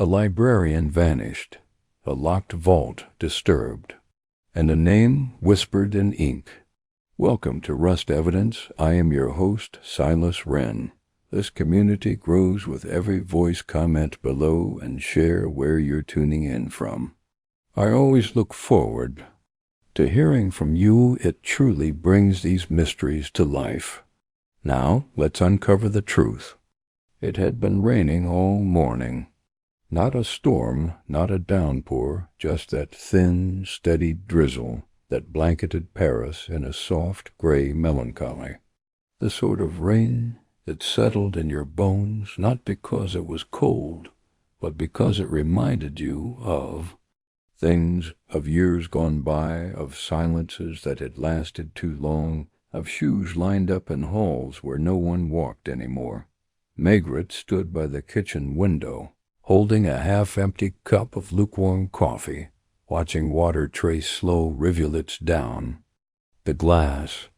A librarian vanished, a locked vault disturbed, and a name whispered in ink. Welcome to Rust Evidence. I am your host, Silas Wren. This community grows with every voice. Comment below and share where you're tuning in from. I always look forward to hearing from you. It truly brings these mysteries to life. Now, let's uncover the truth. It had been raining all morning. Not a storm, not a downpour, just that thin, steady drizzle that blanketed Paris in a soft, gray melancholy. The sort of rain that settled in your bones, not because it was cold, but because it reminded you of things, of years gone by, of silences that had lasted too long, of shoes lined up in halls where no one walked anymore. Maigret stood by the kitchen window, holding a half-empty cup of lukewarm coffee, watching water trace slow rivulets down the glass.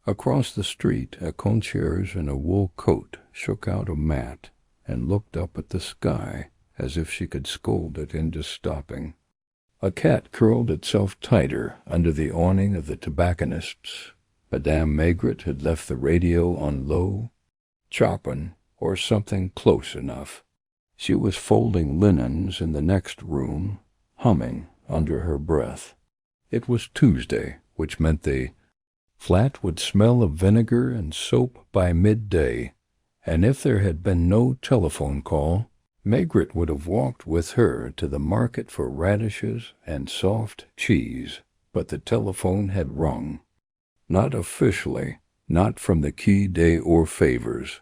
Across the street, a concierge in a wool coat shook out a mat and looked up at the sky as if she could scold it into stopping. A cat curled itself tighter under the awning of the tobacconists. Madame Maigret had left the radio on low, choppin', or something close enough. She was folding linens in the next room, humming under her breath. It was Tuesday, which meant the flat would smell of vinegar and soap by midday, and if there had been no telephone call, Maigret would have walked with her to the market for radishes and soft cheese, but the telephone had rung. Not officially, not from the Quai des Orfèvres.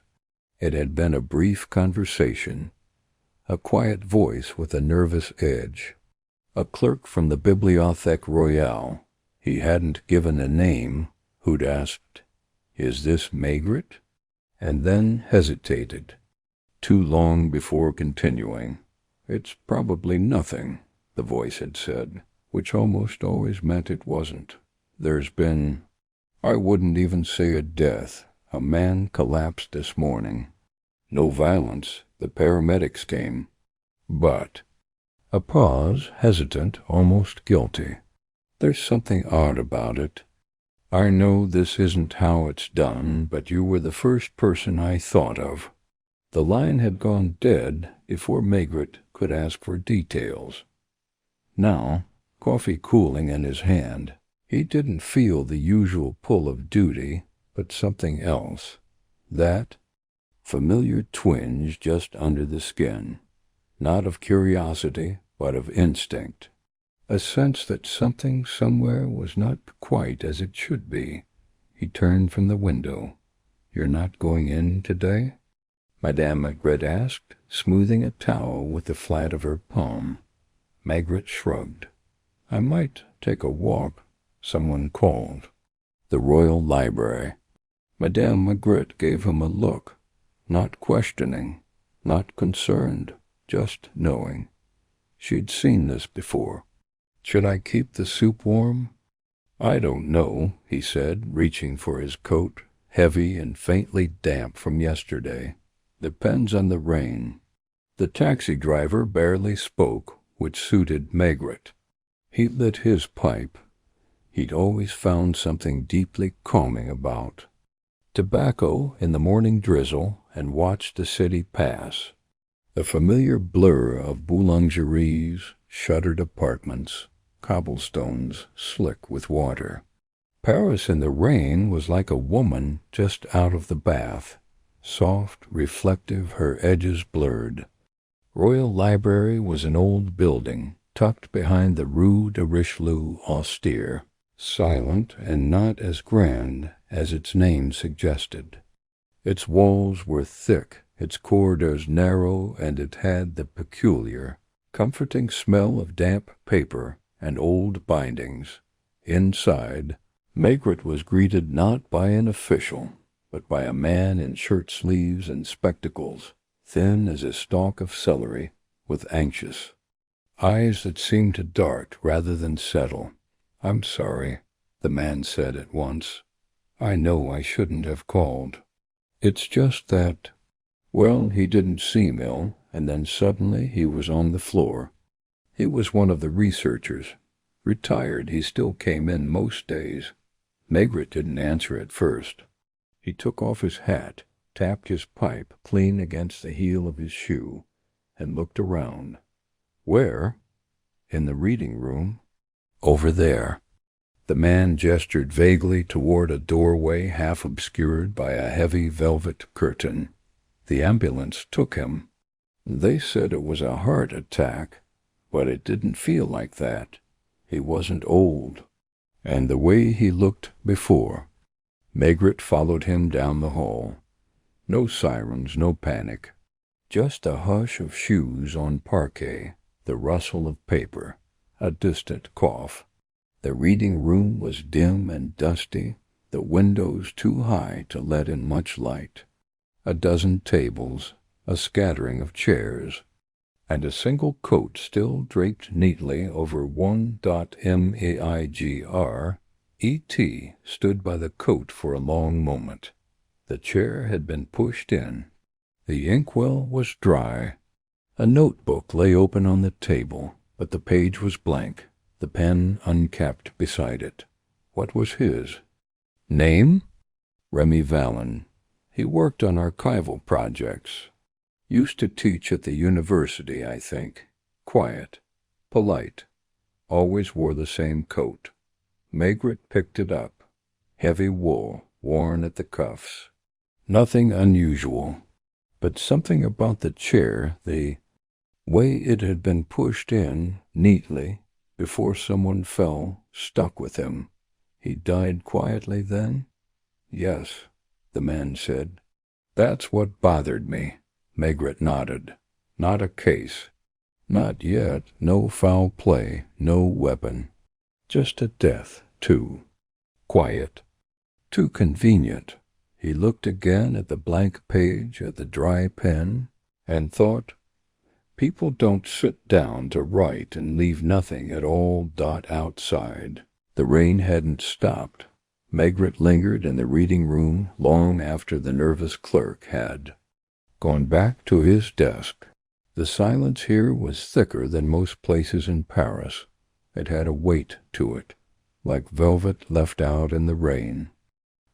It had been a brief conversation, a quiet voice with a nervous edge. A clerk from the Bibliothèque Royale. He hadn't given a name, who'd asked, "Is this Maigret?" and then hesitated, too long before continuing. "It's probably nothing," the voice had said, which almost always meant it wasn't. "There's been, I wouldn't even say a death. A man collapsed this morning. No violence. The paramedics came. But—" A pause, hesitant, almost guilty. "There's something odd about it. I know this isn't how it's done, but you were the first person I thought of." The line had gone dead before Maigret could ask for details. Now, coffee cooling in his hand, he didn't feel the usual pull of duty, but something else. That familiar twinge just under the skin, not of curiosity, but of instinct. A sense that something somewhere was not quite as it should be. He turned from the window. "You're not going in today?" Madame Maigret asked, smoothing a towel with the flat of her palm. Maigret shrugged. "I might take a walk," someone called. The Royal Library. Madame Maigret gave him a look, not questioning, not concerned, just knowing. She'd seen this before. "Should I keep the soup warm?" "I don't know," he said, reaching for his coat, heavy and faintly damp from yesterday. "Depends on the rain." The taxi driver barely spoke, which suited Maigret. He lit his pipe. He'd always found something deeply calming about tobacco in the morning drizzle, and watched the city pass. The familiar blur of boulangeries, shuttered apartments, cobblestones slick with water. Paris in the rain was like a woman just out of the bath, soft, reflective, her edges blurred. Royal Library was an old building, tucked behind the Rue de Richelieu, austere, silent, and not as grand as its name suggested. Its walls were thick, its corridors narrow, and it had the peculiar, comforting smell of damp paper and old bindings. Inside, Maigret was greeted not by an official, but by a man in shirt-sleeves and spectacles, thin as a stalk of celery, with anxious eyes that seemed to dart rather than settle. "I'm sorry," the man said at once. "I know I shouldn't have called. It's just that—" Well, he didn't seem ill, and then suddenly he was on the floor. He was one of the researchers. Retired, he still came in most days. Maigret didn't answer at first. He took off his hat, tapped his pipe clean against the heel of his shoe, and looked around. Where? In the reading room. Over there. The man gestured vaguely toward a doorway half obscured by a heavy velvet curtain. The ambulance took him. They said it was a heart attack, but it didn't feel like that. He wasn't old. And the way he looked before. Maigret followed him down the hall. No sirens, no panic. Just a hush of shoes on parquet, the rustle of paper, a distant cough. The reading room was dim and dusty, the windows too high to let in much light. A dozen tables, a scattering of chairs, and a single coat still draped neatly over 1.maigr. E.T. stood by the coat for a long moment. The chair had been pushed in. The inkwell was dry. A notebook lay open on the table, but the page was blank, the pen uncapped beside it. What was his? Name? Remy Vallon. He worked on archival projects. Used to teach at the university, I think. Quiet. Polite. Always wore the same coat. Maigret picked it up. Heavy wool, worn at the cuffs. Nothing unusual, but something about the chair, the way it had been pushed in neatly before someone fell, stuck with him. He died quietly then? Yes, the man said. That's what bothered me. Maigret nodded. Not a case. Not yet. No foul play. No weapon. Just a death, too. Quiet. Too convenient. He looked again at the blank page, at the dry pen, and thought, people don't sit down to write and leave nothing at all outside. The rain hadn't stopped. Maigret lingered in the reading room long after the nervous clerk had gone back to his desk. The silence here was thicker than most places in Paris. It had a weight to it, like velvet left out in the rain.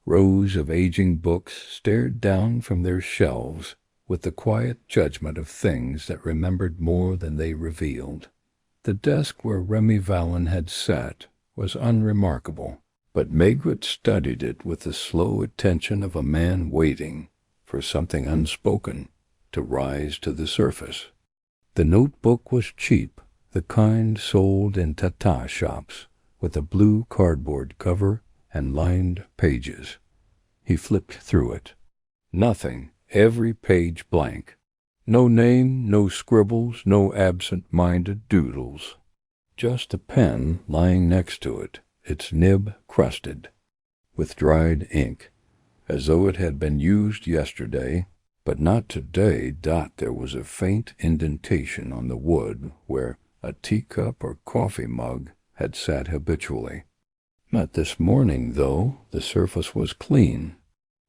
Rows of aging books stared down from their shelves with the quiet judgment of things that remembered more than they revealed. The desk where Remy Vallon had sat was unremarkable, but Maigret studied it with the slow attention of a man waiting for something unspoken to rise to the surface. The notebook was cheap, the kind sold in tata shops, with a blue cardboard cover and lined pages. He flipped through it. Nothing, every page blank. No name, no scribbles, no absent-minded doodles. Just a pen lying next to it, its nib crusted with dried ink, as though it had been used yesterday, but not today. There was a faint indentation on the wood where a teacup or coffee mug had sat habitually. Not this morning, though. The surface was clean.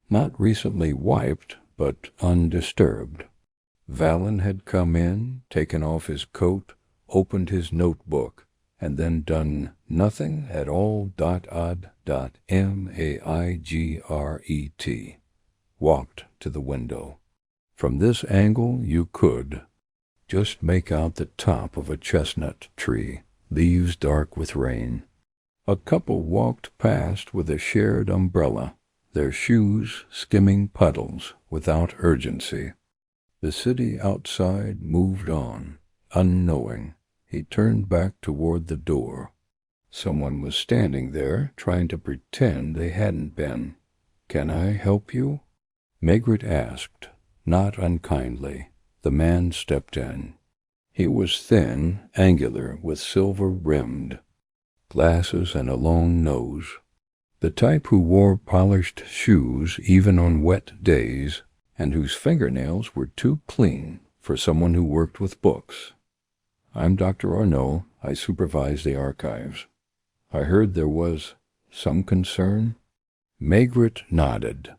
Not recently wiped, but undisturbed. Vallon had come in, taken off his coat, opened his notebook, and then done nothing at all. Maigret. Walked to the window. From this angle you could just make out the top of a chestnut tree, leaves dark with rain. A couple walked past with a shared umbrella, their shoes skimming puddles without urgency. The city outside moved on, unknowing. He turned back toward the door. Someone was standing there, trying to pretend they hadn't been. "Can I help you?" Maigret asked, not unkindly. The man stepped in. He was thin, angular, with silver-rimmed glasses and a long nose. The type who wore polished shoes even on wet days, and whose fingernails were too clean for someone who worked with books. "I'm Dr. Arnault. I supervise the archives. I heard there was some concern." Maigret nodded.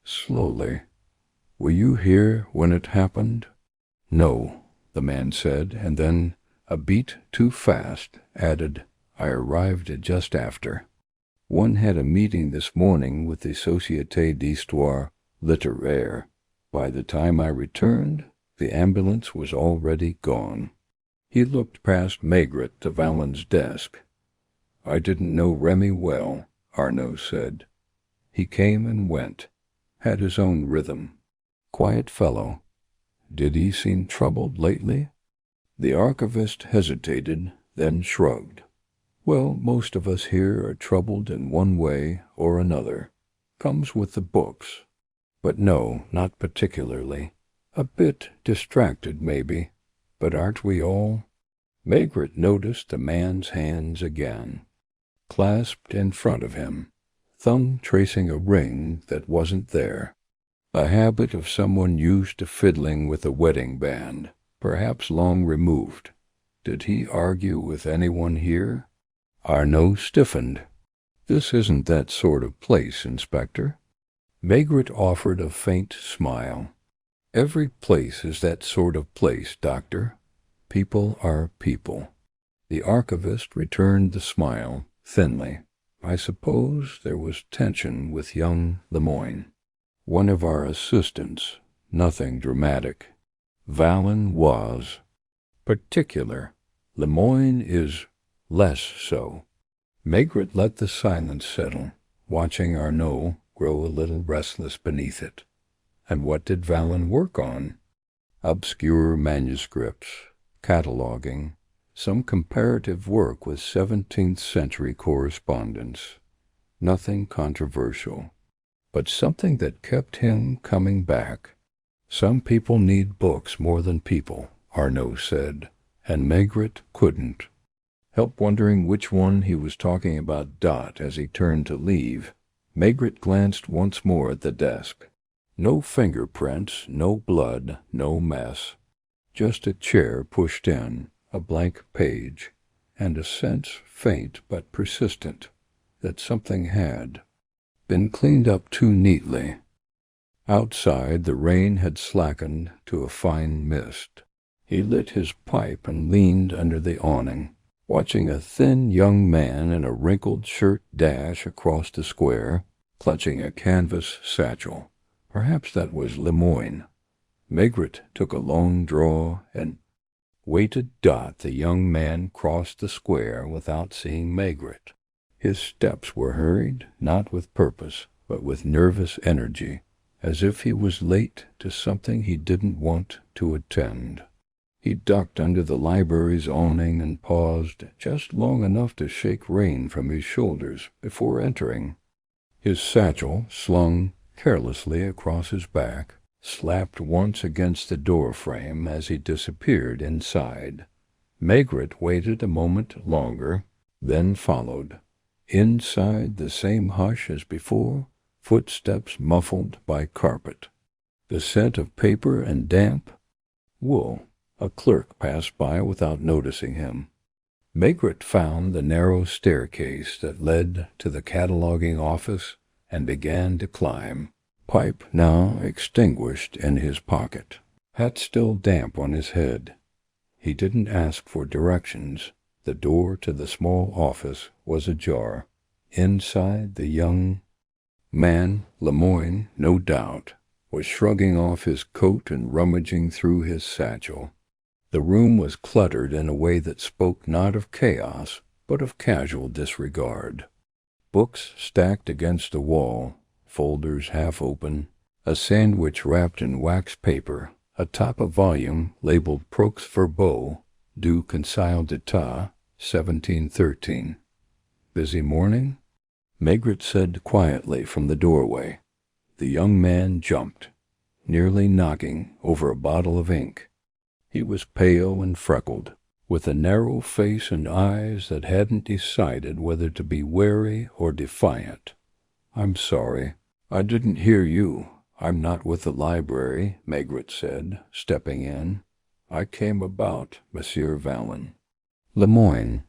Slowly. "Were you here when it happened?" "No," the man said, and then, a beat too fast, added, "I arrived just after. One had a meeting this morning with the Société d'Histoire Littéraire. By the time I returned, the ambulance was already gone." He looked past Maigret to Valen's desk. "I didn't know Remy well," Arnaud said. "He came and went, had his own rhythm. Quiet fellow. Did he seem troubled lately?" The archivist hesitated, then shrugged. "Well, most of us here are troubled in one way or another. Comes with the books. But no, not particularly. A bit distracted, maybe. But aren't we all?" Maigret noticed the man's hands again, clasped in front of him, thumb tracing a ring that wasn't there. A habit of someone used to fiddling with a wedding band, perhaps long removed. Did he argue with anyone here? Arnaud stiffened. "This isn't that sort of place, Inspector." Maigret offered a faint smile. "Every place is that sort of place, Doctor. People are people." The archivist returned the smile, thinly. "I suppose there was tension with young Lemoyne." "One of our assistants. Nothing dramatic." "Valen was particular. Lemoyne is less so." Maigret let the silence settle, watching Arnaud grow a little restless beneath it. "And what did Valen work on?" "Obscure manuscripts, cataloguing, some comparative work with 17th century correspondence. Nothing controversial, but something that kept him coming back." "Some people need books more than people," Arnaud said, and Maigret couldn't help wondering which one he was talking about. As he turned to leave, Maigret glanced once more at the desk. No fingerprints, no blood, no mess. Just a chair pushed in, a blank page, and a sense, faint but persistent, that something had been cleaned up too neatly. Outside, the rain had slackened to a fine mist. He lit his pipe and leaned under the awning, watching a thin young man in a wrinkled shirt dash across the square, clutching a canvas satchel. Perhaps that was Lemoyne. Maigret took a long draw and waited. The young man crossed the square without seeing Maigret. His steps were hurried, not with purpose, but with nervous energy, as if he was late to something he didn't want to attend. He ducked under the library's awning and paused just long enough to shake rain from his shoulders before entering. His satchel, slung carelessly across his back, slapped once against the door frame as he disappeared inside. Maigret waited a moment longer, then followed. Inside, the same hush as before, footsteps muffled by carpet. The scent of paper and damp wool. A clerk passed by without noticing him. Maigret found the narrow staircase that led to the cataloging office and began to climb, pipe now extinguished in his pocket, hat still damp on his head. He didn't ask for directions. The door to the small office was ajar. Inside, the young man, Lemoyne, no doubt, was shrugging off his coat and rummaging through his satchel. The room was cluttered in a way that spoke not of chaos, but of casual disregard. Books stacked against the wall, folders half open, a sandwich wrapped in wax paper, atop a volume labeled Prox Verbaux du Conseil d'État, 1713. "Busy morning?" Maigret said quietly from the doorway. The young man jumped, nearly knocking over a bottle of ink. He was pale and freckled, with a narrow face and eyes that hadn't decided whether to be wary or defiant. "I'm sorry. I didn't hear you. I'm not with the library," Maigret said, stepping in. "I came about Monsieur Valen." Lemoyne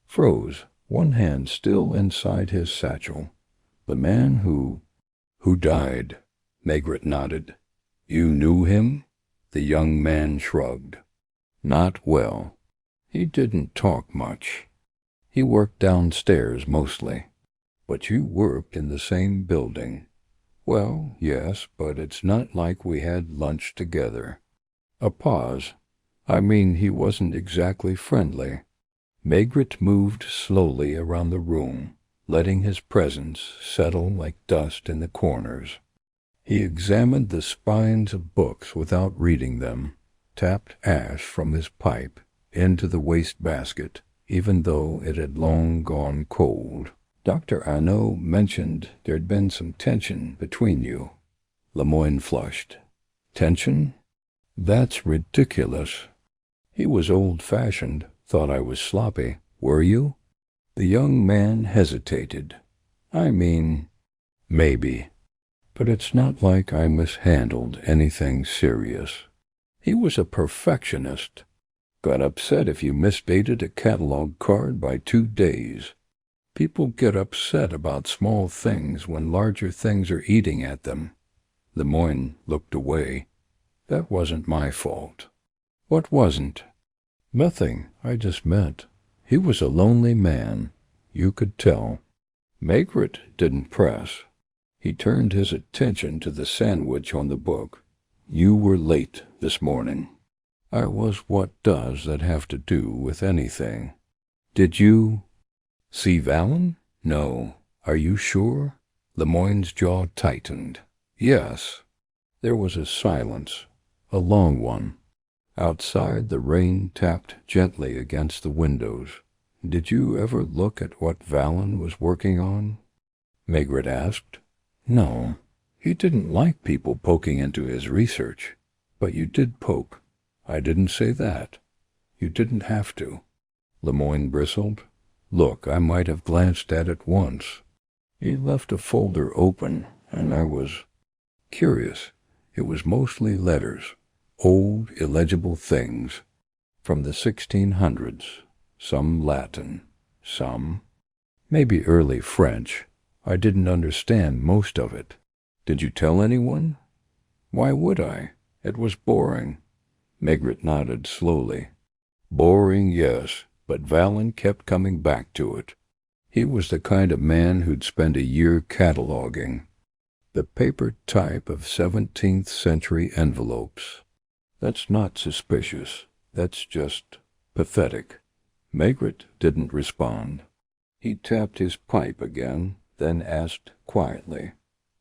froze, one hand still inside his satchel. "The man who died," Maigret nodded. "You knew him?" The young man shrugged. Not well. He didn't talk much. He worked downstairs mostly. But you worked in the same building. Well, yes, but it's not like we had lunch together. A pause. I mean, he wasn't exactly friendly. Maigret moved slowly around the room, letting his presence settle like dust in the corners. He examined the spines of books without reading them, tapped ash from his pipe into the wastebasket, even though it had long gone cold. Dr. Arnaud mentioned there'd been some tension between you. Lemoyne flushed. Tension? That's ridiculous. He was old-fashioned, thought I was sloppy. Were you? The young man hesitated. I mean, maybe. But it's not like I mishandled anything serious. He was a perfectionist. Got upset if you misdated a catalog card by 2 days. People get upset about small things when larger things are eating at them. Lemoyne looked away. That wasn't my fault. What wasn't? Nothing. I just meant he was a lonely man. You could tell. Maigret didn't press. He turned his attention to the sandwich on the book. You were late this morning. I was. What does that have to do with anything? Did you see Vallon? No. Are you sure? Lemoyne's jaw tightened. Yes. There was a silence, a long one. Outside, the rain tapped gently against the windows. Did you ever look at what Vallon was working on? Maigret asked. No. He didn't like people poking into his research. But you did poke. I didn't say that. You didn't have to. Lemoyne bristled. Look, I might have glanced at it once. He left a folder open, and I was curious. It was mostly letters, old, illegible things, from the 1600s, some Latin, some maybe early French. I didn't understand most of it. Did you tell anyone? Why would I? It was boring. Maigret nodded slowly. Boring, yes, but Vallon kept coming back to it. He was the kind of man who'd spend a year cataloging. The paper type of 17th century envelopes. That's not suspicious. That's just pathetic. Maigret didn't respond. He tapped his pipe again, then asked quietly,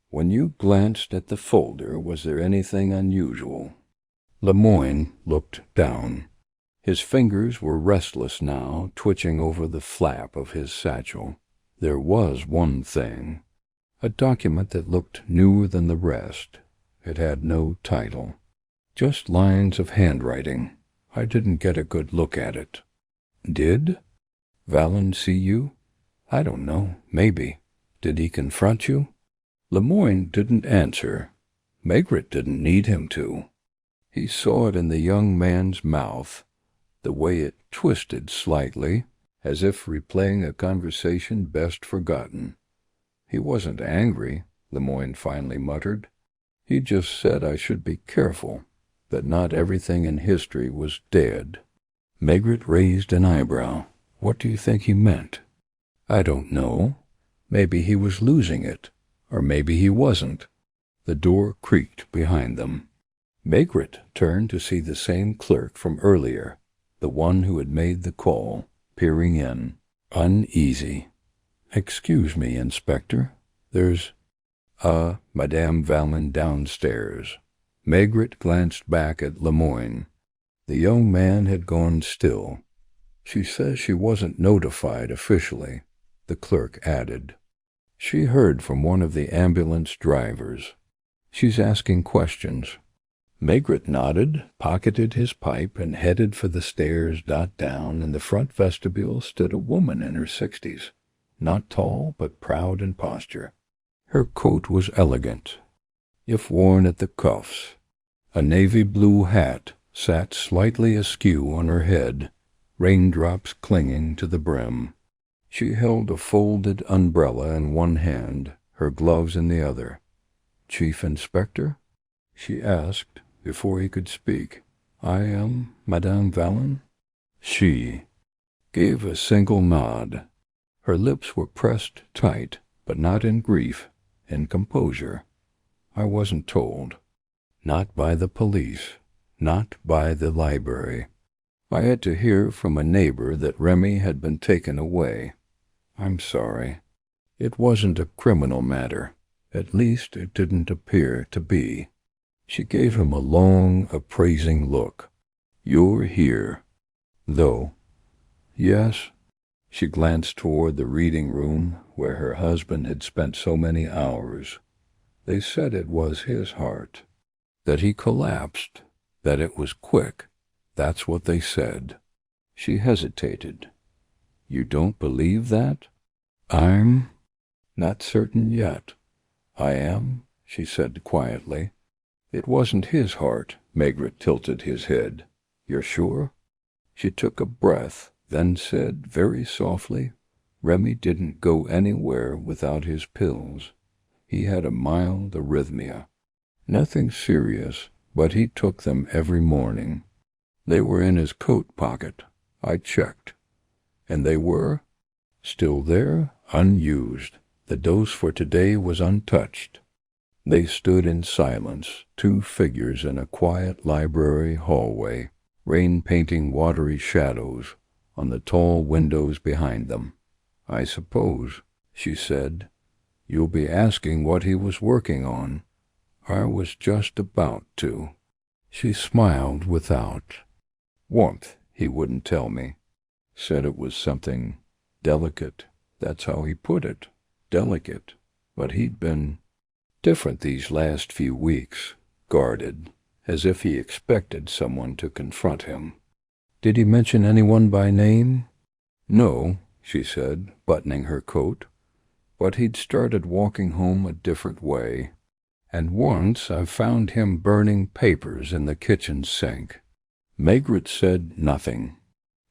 When you glanced at the folder, was there anything unusual? Lemoyne looked down. His fingers were restless now, twitching over the flap of his satchel. There was one thing. A document that looked newer than the rest. It had no title. Just lines of handwriting. I didn't get a good look at it. Did Vallon see you? I don't know. Maybe. Did he confront you? Lemoyne didn't answer. Maigret didn't need him to. He saw it in the young man's mouth, the way it twisted slightly, as if replaying a conversation best forgotten. He wasn't angry, Lemoyne finally muttered. He just said I should be careful, that not everything in history was dead. Maigret raised an eyebrow. What do you think he meant? I don't know. Maybe he was losing it, or maybe he wasn't. The door creaked behind them. Maigret turned to see the same clerk from earlier, the one who had made the call, peering in, uneasy. Excuse me, Inspector. There's Madame Vallon downstairs. Maigret glanced back at Lemoyne. The young man had gone still. She says she wasn't notified officially, the clerk added. She heard from one of the ambulance drivers. She's asking questions. Maigret nodded, pocketed his pipe, and headed for the stairs. Down in the front vestibule stood a woman in her 60s, not tall, but proud in posture. Her coat was elegant, if worn at the cuffs. A navy blue hat sat slightly askew on her head, raindrops clinging to the brim. She held a folded umbrella in one hand, her gloves in the other. Chief Inspector? She asked, before he could speak. "I am Madame Vallon?" She gave a single nod. Her lips were pressed tight, but not in grief, in composure. "I wasn't told. Not by the police. Not by the library. I had to hear from a neighbor that Remy had been taken away. I'm sorry. It wasn't a criminal matter. At least it didn't appear to be." She gave him a long, appraising look. "You're here, though." "Yes." She glanced toward the reading room where her husband had spent so many hours. "They said it was his heart, that he collapsed, that it was quick. That's what they said." She hesitated. "You don't believe that?" "I'm not certain yet." "I am," she said quietly. "It wasn't his heart." Maigret tilted his head. "You're sure?" She took a breath, then said very softly, "Remy didn't go anywhere without his pills. He had a mild arrhythmia. Nothing serious, but he took them every morning. They were in his coat pocket. I checked. And they were still there, unused. The dose for today was untouched." They stood in silence, two figures in a quiet library hallway, rain painting watery shadows on the tall windows behind them. "I suppose," she said, "you'll be asking what he was working on." "I was just about to." She smiled without warmth. "He wouldn't tell me. Said it was something delicate. That's how he put it. Delicate. But he'd been different these last few weeks, guarded, as if he expected someone to confront him." "Did he mention anyone by name?" "No," she said, buttoning her coat. "But he'd started walking home a different way. And once I found him burning papers in the kitchen sink." Maigret said nothing.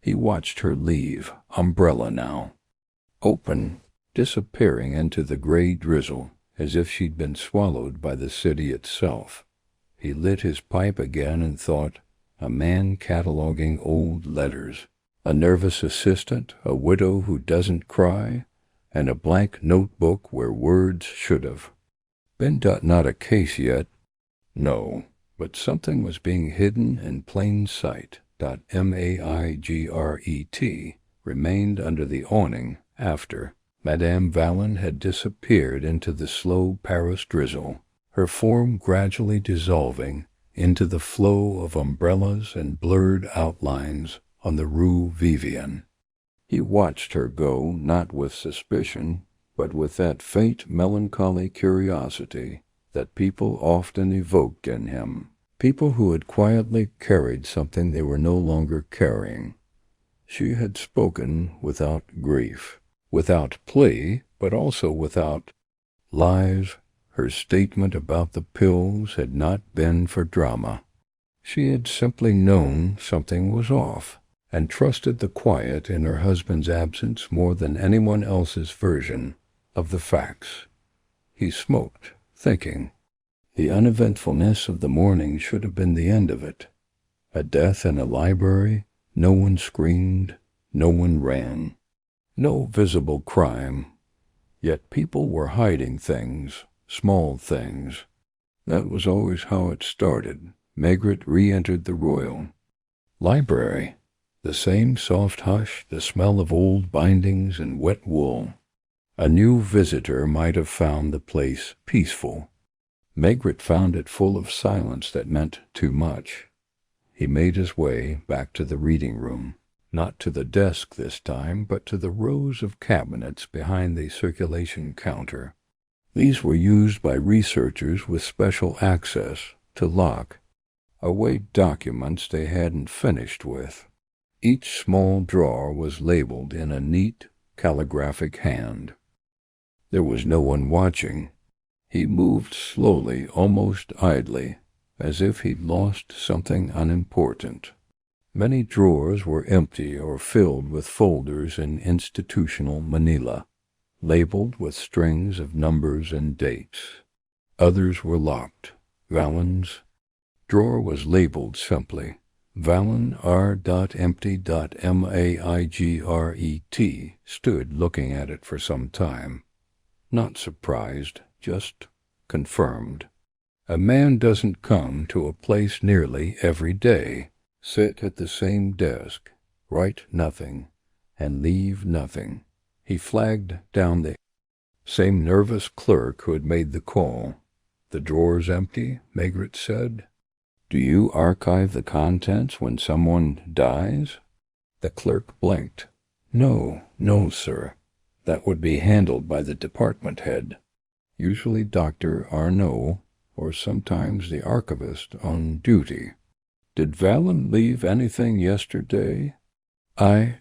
He watched her leave, umbrella now, open, disappearing into the gray drizzle, as if she'd been swallowed by the city itself. He lit his pipe again and thought, a man cataloging old letters, a nervous assistant, a widow who doesn't cry, and a blank notebook where words should have been. Not a case yet. No, but something was being hidden in plain sight. Maigret remained under the awning after Madame Vallon had disappeared into the slow Paris drizzle, her form gradually dissolving into the flow of umbrellas and blurred outlines on the Rue Vivienne. He watched her go, not with suspicion, but with that faint melancholy curiosity that people often evoked in him, people who had quietly carried something they were no longer carrying. She had spoken without grief, without plea, but also without lies. Her statement about the pills had not been for drama. She had simply known something was off, and trusted the quiet in her husband's absence more than anyone else's version of the facts. He smoked, thinking. The uneventfulness of the morning should have been the end of it. A death in a library, no one screamed, no one ran. No visible crime. Yet people were hiding things, small things. That was always how it started. Maigret re-entered the Royal Library. The same soft hush, the smell of old bindings and wet wool. A new visitor might have found the place peaceful. Maigret found it full of silence that meant too much. He made his way back to the reading room, not to the desk this time, but to the rows of cabinets behind the circulation counter. These were used by researchers with special access to lock away documents they hadn't finished with. Each small drawer was labeled in a neat, calligraphic hand. There was no one watching. He moved slowly, almost idly, as if he'd lost something unimportant. Many drawers were empty or filled with folders in institutional manila, labeled with strings of numbers and dates. Others were locked. Vallon's Drawer was labeled simply, Valen R.empty.maigret, stood looking at it for some time. Not surprised, just confirmed. A man doesn't come to a place nearly every day, sit at the same desk, write nothing, and leave nothing. He flagged down the same nervous clerk who had made the call. The drawer's empty, Maigret said. Do you archive the contents when someone dies? The clerk blinked. No, sir. That would be handled by the department head. Usually Dr. Arnaud, or sometimes the archivist on duty. Did Valen leave anything yesterday? I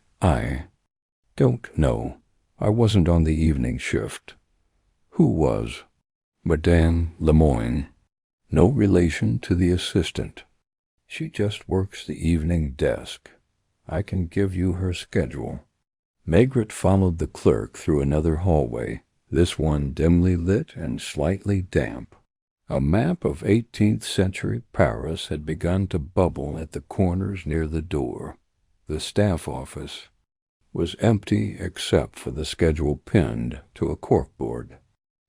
don't know. I wasn't on the evening shift. Who was? Madame Lemoyne. No relation to the assistant. She just works the evening desk. I can give you her schedule. Maigret followed the clerk through another hallway, this one dimly lit and slightly damp. A map of 18th century Paris had begun to bubble at the corners near the door. The staff office was empty except for the schedule pinned to a corkboard.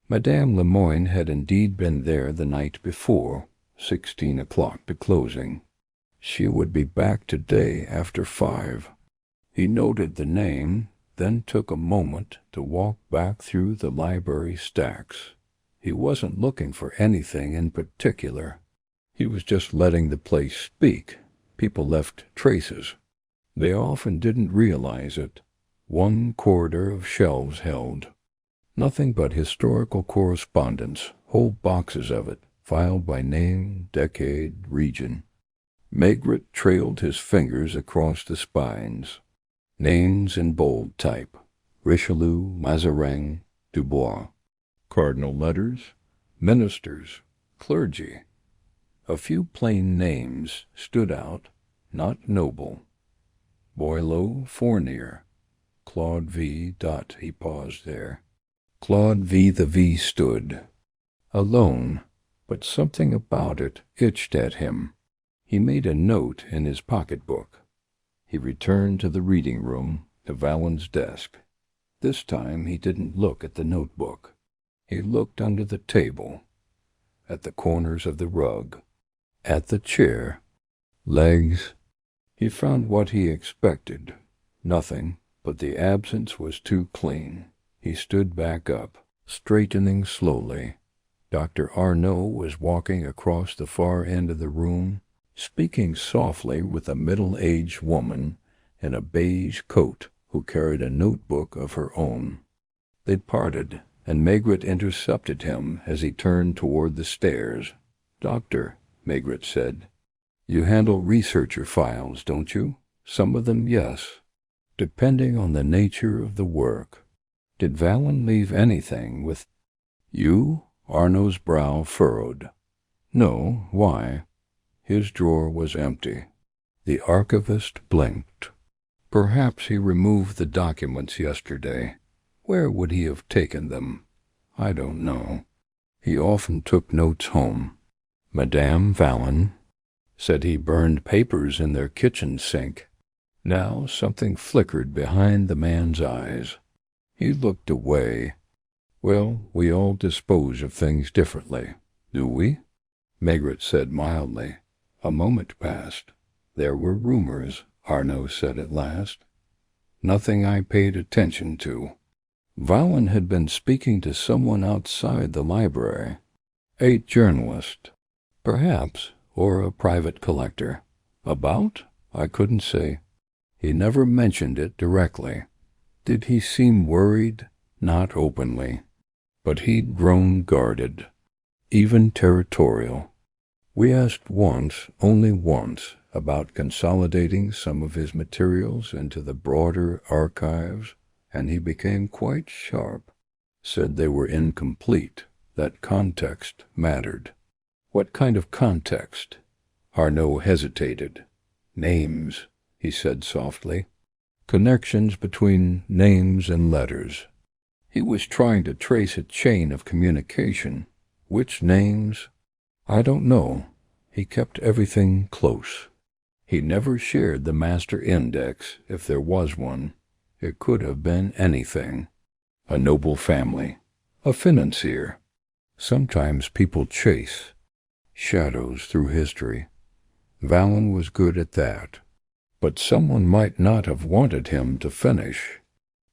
Madame Lemoyne had indeed been there the night before, 16 o'clock to closing. She would be back today after 5. He noted the name, then took a moment to walk back through the library stacks. He wasn't looking for anything in particular. He was just letting the place speak. People left traces. They often didn't realize it. One corridor of shelves held nothing but historical correspondence, whole boxes of it, filed by name, decade, region. Maigret trailed his fingers across the spines. Names in bold type: Richelieu, Mazarin, Dubois. Cardinal letters: ministers, clergy. A few plain names stood out, not noble. Boileau, Fournier. Claude V. He paused there. Claude V. The V stood. Alone, but something about it itched at him. He made a note in his pocketbook. He returned to the reading room, to Valen's desk. This time he didn't look at the notebook. He looked under the table, at the corners of the rug, at the chair. Legs. He found what he expected. Nothing, but the absence was too clean. He stood back up, straightening slowly. Dr. Arnaud was walking across the far end of the room, speaking softly with a middle-aged woman in a beige coat who carried a notebook of her own. They'd parted, and Maigret intercepted him as he turned toward the stairs. Doctor, Maigret said, you handle researcher files, don't you? Some of them, yes, depending on the nature of the work. Did Valen leave anything with you? Arnaud's brow furrowed. No, why? His drawer was empty. The archivist blinked. Perhaps he removed the documents yesterday. Where would he have taken them? I don't know. He often took notes home. Madame Valen said he burned papers in their kitchen sink. Now something flickered behind the man's eyes. He looked away. Well, we all dispose of things differently, do we? Maigret said mildly. A moment passed. There were rumors, Arnaud said at last. Nothing I paid attention to. Valen had been speaking to someone outside the library. A journalist, perhaps, or a private collector. About? I couldn't say. He never mentioned it directly. Did he seem worried? Not openly. But he'd grown guarded, even territorial. We asked once, only once, about consolidating some of his materials into the broader archives, and he became quite sharp, said they were incomplete, that context mattered. What kind of context? Arnaud hesitated. Names, he said softly. Connections between names and letters. He was trying to trace a chain of communication. Which names? I don't know. He kept everything close. He never shared the master index, if there was one. It could have been anything. A noble family. A financier. Sometimes people chase shadows through history. Vallon was good at that. But someone might not have wanted him to finish.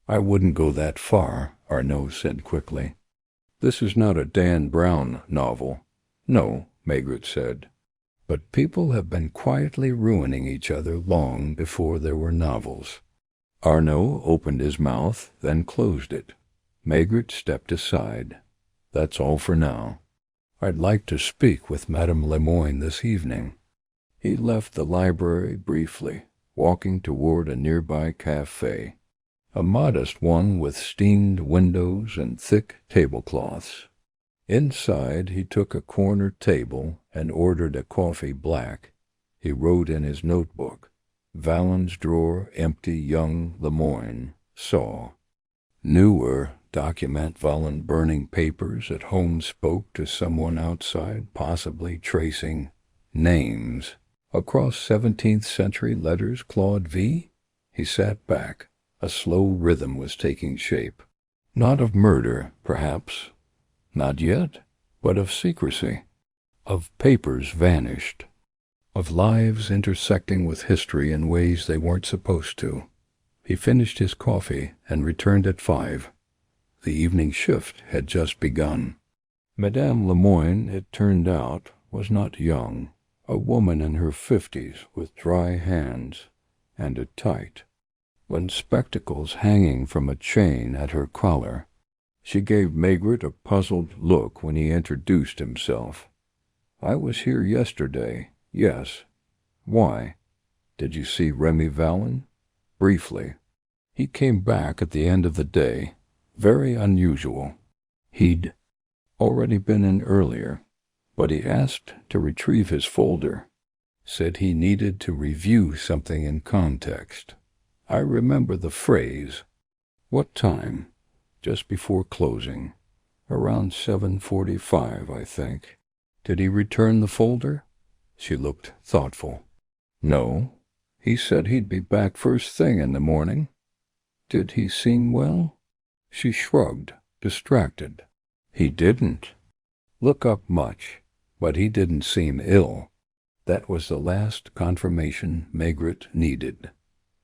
I wouldn't go that far, Arnaud said quickly. This is not a Dan Brown novel. No, Maigret said. But people have been quietly ruining each other long before there were novels. Arnaud opened his mouth, then closed it. Maigret stepped aside. That's all for now. I'd like to speak with Madame Lemoyne this evening. He left the library briefly, walking toward a nearby cafe, a modest one with steamed windows and thick tablecloths. Inside he took a corner table and ordered a coffee black. He wrote in his notebook, Vallon's drawer empty, young Lemoyne saw. Newer document Vallon burning papers at home, spoke to someone outside, possibly tracing names. Across 17th century letters, Claude V. He sat back. A slow rhythm was taking shape. Not of murder, perhaps. Not yet, but of secrecy. Of papers vanished. Of lives intersecting with history in ways they weren't supposed to. He finished his coffee and returned at 5. The evening shift had just begun. Madame Lemoyne, it turned out, was not young. A woman in her 50s with dry hands and a tight, spectacles hanging from a chain at her collar. She gave Maigret a puzzled look when he introduced himself. I was here yesterday, yes. Why? Did you see Remy Vallon? Briefly. He came back at the end of the day. Very unusual. He'd already been in earlier, but he asked to retrieve his folder. Said he needed to review something in context. I remember the phrase. What time? Just before closing. Around 7:45, I think. Did he return the folder? She looked thoughtful. No. He said he'd be back first thing in the morning. Did he seem well? She shrugged, distracted. He didn't look up much, but he didn't seem ill. That was the last confirmation Maigret needed.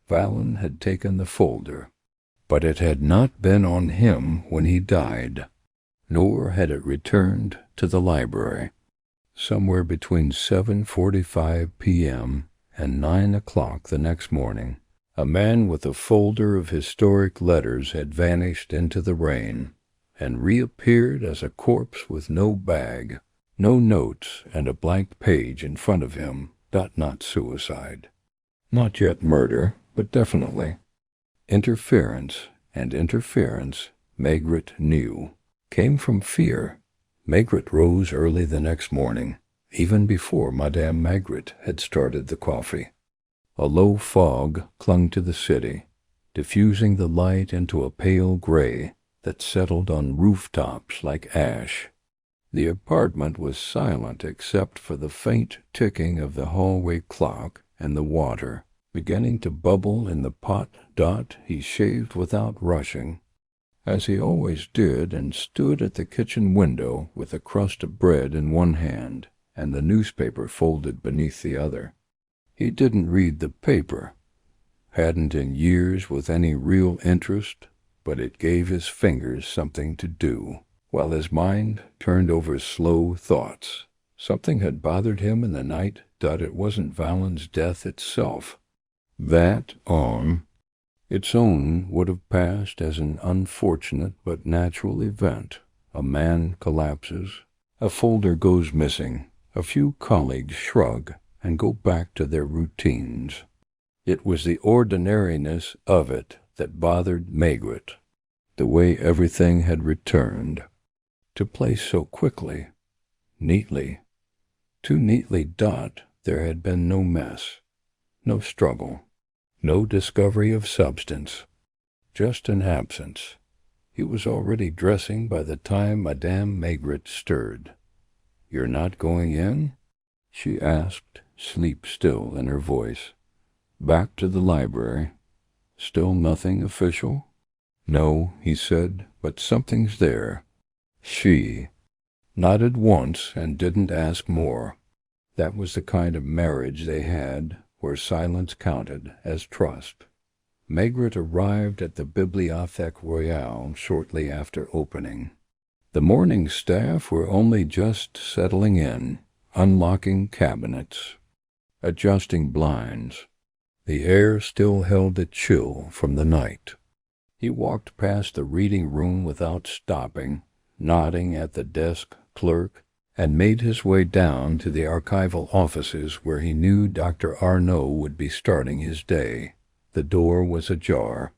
Vallon had taken the folder, but it had not been on him when he died, nor had it returned to the library. Somewhere between 7:45 p.m. and 9 o'clock the next morning, a man with a folder of historic letters had vanished into the rain, and reappeared as a corpse with no bag, no notes, and a blank page in front of him. Not suicide. Not yet murder, but definitely. Interference, and interference, Maigret knew, came from fear. Maigret rose early the next morning, even before Madame Maigret had started the coffee. A low fog clung to the city, diffusing the light into a pale gray that settled on rooftops like ash. The apartment was silent except for the faint ticking of the hallway clock and the water, beginning to bubble in the pot. He shaved without rushing, as he always did, and stood at the kitchen window with a crust of bread in one hand and the newspaper folded beneath the other. He didn't read the paper, hadn't in years with any real interest, but it gave his fingers something to do, while his mind turned over slow thoughts. Something had bothered him in the night. It wasn't Vallon's death itself. That on its own would have passed as an unfortunate but natural event. A man collapses, a folder goes missing, a few colleagues shrug and go back to their routines. It was the ordinariness of it that bothered Maigret, the way everything had returned to place so quickly, neatly, too neatly. There had been no mess, no struggle, no discovery of substance, just an absence. He was already dressing by the time Madame Maigret stirred. You're not going in? she asked, sleep still in her voice. Back to the library. Still nothing official? No, he said, but something's there. She nodded once and didn't ask more. That was the kind of marriage they had, where silence counted as trust. Maigret arrived at the Bibliothèque Royale shortly after opening. The morning staff were only just settling in, unlocking cabinets, adjusting blinds. The air still held a chill from the night. He walked past the reading room without stopping, nodding at the desk clerk, and made his way down to the archival offices where he knew Dr. Arnaud would be starting his day. The door was ajar.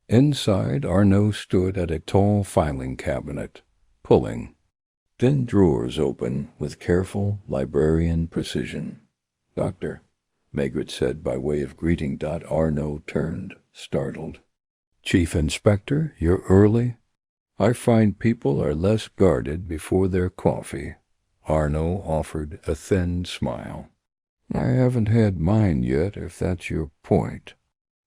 Inside, Arnaud stood at a tall filing cabinet, pulling thin drawers open with careful librarian precision. Doctor, Maigret said by way of greeting. Arnaud turned, startled. Chief Inspector, you're early? I find people are less guarded before their coffee. Arnaud offered a thin smile. I haven't had mine yet, if that's your point.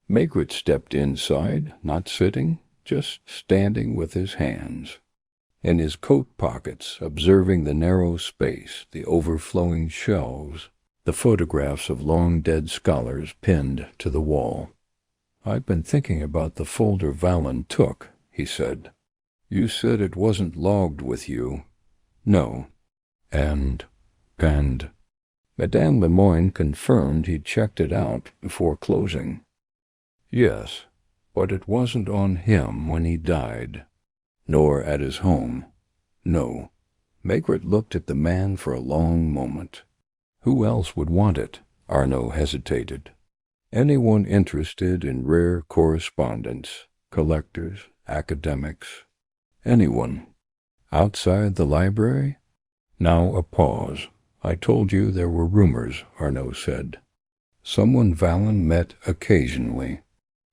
Maigret stepped inside, not sitting, just standing with his hands in his coat pockets, observing the narrow space, the overflowing shelves, the photographs of long-dead scholars pinned to the wall. I've been thinking about the folder Vallon took, he said. You said it wasn't logged with you. No. And Madame Lemoyne confirmed he'd checked it out before closing. Yes, but it wasn't on him when he died, nor at his home. No. Maigret looked at the man for a long moment. Who else would want it? Arnaud hesitated. Anyone interested in rare correspondence, collectors, academics, anyone. Outside the library? Now a pause. I told you there were rumors, Arnaud said. Someone Vallon met occasionally.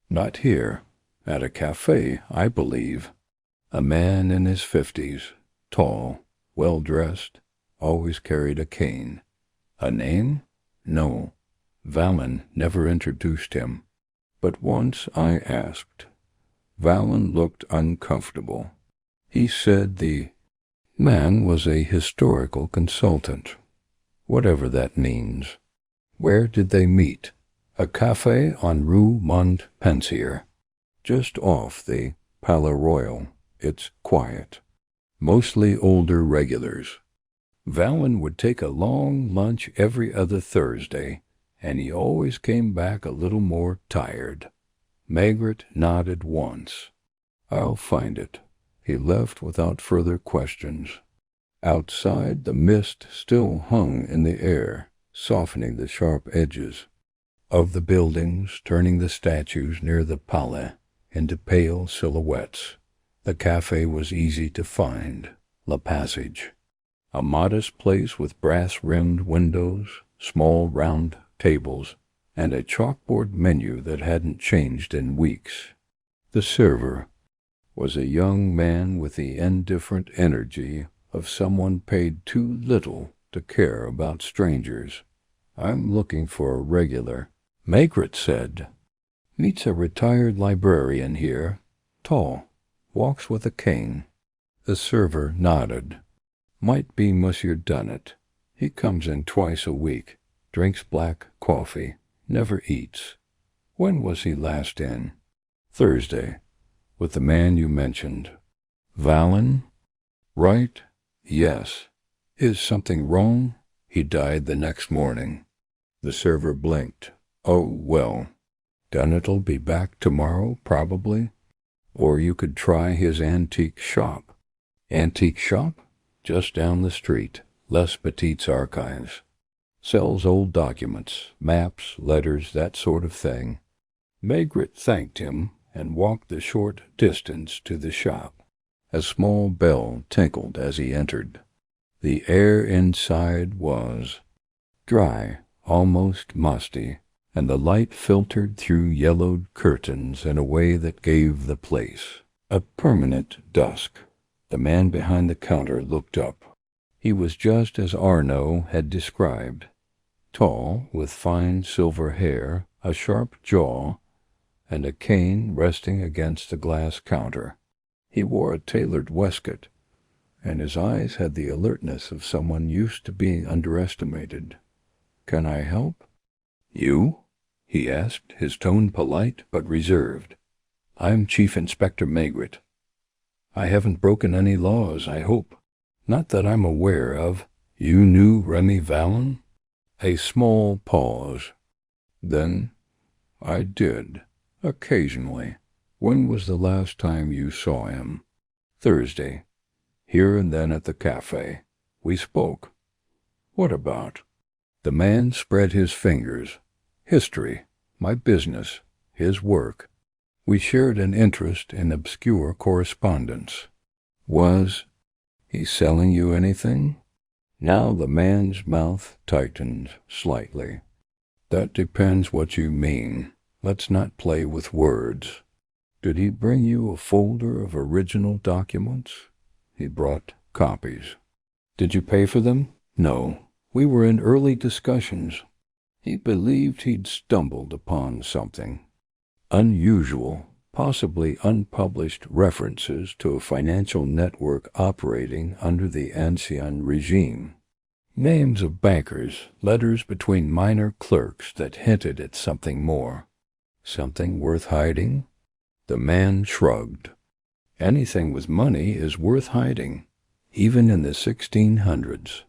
Not here. At a cafe, I believe. A man in his 50s, tall, well-dressed, always carried a cane. A name? No. Vallon never introduced him. But once I asked. Vallon looked uncomfortable. He said the man was a historical consultant, whatever that means. Where did they meet? A cafe on Rue Montpensier, just off the Palais Royal. It's quiet. Mostly older regulars. Vallon would take a long lunch every other Thursday, and he always came back a little more tired. Maigret nodded once. I'll find it. He left without further questions. Outside, the mist still hung in the air, softening the sharp edges of the buildings, turning the statues near the Palais into pale silhouettes. The cafe was easy to find. La Passage. A modest place with brass-rimmed windows, small round tables, and a chalkboard menu that hadn't changed in weeks. The server was a young man with the indifferent energy of someone paid too little to care about strangers. I'm looking for a regular, Maigret said. Meets a retired librarian here, tall, walks with a cane. The server nodded. Might be Monsieur Dunnet. He comes in twice a week, drinks black coffee, never eats. When was he last in? Thursday, with the man you mentioned. Vallon? Right? Yes. Is something wrong? He died the next morning. The server blinked. Oh, well. Dunnet'll be back tomorrow, probably. Or you could try his antique shop. Antique shop? Just down the street. Les Petits Archives. Sells old documents, maps, letters, that sort of thing. Maigret thanked him and walked the short distance to the shop. A small bell tinkled as he entered. The air inside was dry, almost musty, and the light filtered through yellowed curtains in a way that gave the place a permanent dusk. The man behind the counter looked up. He was just as Arnaud had described, tall, with fine silver hair, a sharp jaw, and a cane resting against the glass counter. He wore a tailored waistcoat, and his eyes had the alertness of someone used to being underestimated. "Can I help?" "You?" he asked, his tone polite but reserved. "I'm Chief Inspector Maigret. I haven't broken any laws, I hope. Not that I'm aware of." "You knew Remy Vallon?" A small pause. Then, "I did. Occasionally." "When was the last time you saw him?" "Thursday. Here and then at the cafe. We spoke." "What about?" The man spread his fingers. "History. My business. His work. We shared an interest in obscure correspondence." "Was he selling you anything?" Now the man's mouth tightened slightly. "That depends what you mean. Let's not play with words." "Did he bring you a folder of original documents?" "He brought copies." "Did you pay for them?" "No. We were in early discussions. He believed he'd stumbled upon something unusual, possibly unpublished references to a financial network operating under the Ancien regime. Names of bankers, letters between minor clerks that hinted at something more. Something worth hiding?" The man shrugged. "Anything with money is worth hiding, even in the 1600s.